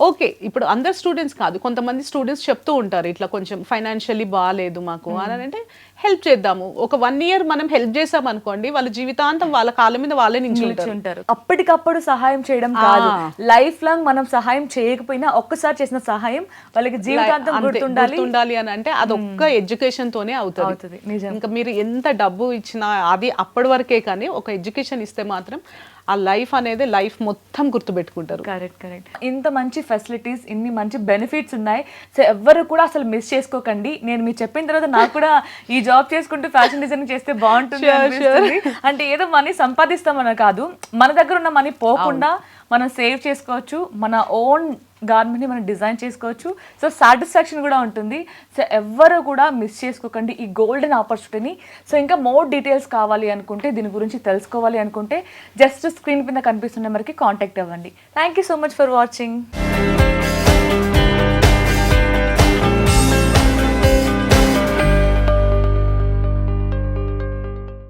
ఓకే, ఇప్పుడు అందరు స్టూడెంట్స్ కాదు, కొంతమంది స్టూడెంట్స్ చెప్తూ ఉంటారు ఇట్లా కొంచెం ఫైనాన్షియల్లీ బాగాలేదు మాకు అని అంటే హెల్ప్ చేద్దాము. ఒక 1 year మనం హెల్ప్ చేసాం అనుకోండి, వాళ్ళ జీవితాంతం వాళ్ళ కాళ్ళ మీద వాళ్ళే నిల్చుంటారు. అప్పటికప్పుడు సహాయం చేయడం కాదు, లైఫ్ లాంగ్ మనం సహాయం చేయకపోయినా ఒక్కసారి చేసిన సహాయం వాళ్ళకి జీవితాంతం గుర్తుండాలి అని అంటే అదొక్క ఎడ్యుకేషన్ తోనే అవుతుంది. ఇంకా మీరు ఎంత డబ్బు ఇచ్చినా అది అప్పటి వరకే, కానీ ఒక ఎడ్యుకేషన్ ఇస్తే మాత్రం ఆ లైఫ్ అనేది లైఫ్ మొత్తం గుర్తుపెట్టుకుంటారు. కరెక్ట్. ఇంత మంచి ఫెసిలిటీస్, ఇన్ని మంచి బెనిఫిట్స్ ఉన్నాయి. సో ఎవ్వరు కూడా అసలు మిస్ చేసుకోకండి. నేను మీరు చెప్పిన తర్వాత నాకు కూడా ఈ జాబ్ చేసుకుంటూ ఫ్యాషన్ డిజైనింగ్ చేస్తే బాగుంటుంది అనిపిస్తుంది. అంటే ఏదో మనీ సంపాదిస్తామని కాదు, మన దగ్గర ఉన్న మనీ పోకుండా మనం సేవ్ చేసుకోవచ్చు, మన ఓన్ గార్మెంట్ని మనం డిజైన్ చేసుకోవచ్చు. సో సాటిస్ఫాక్షన్ కూడా ఉంటుంది. సో ఎవ్వరు కూడా మిస్ చేసుకోకండి ఈ గోల్డెన్ ఆపర్చునిటీని. సో ఇంకా మోర్ డీటెయిల్స్ కావాలి అనుకుంటే, దీని గురించి తెలుసుకోవాలి అనుకుంటే జస్ట్ స్క్రీన్ పైన కనిపిస్తున్న మనకి కాంటాక్ట్ అవ్వండి. Thank you so much for watching.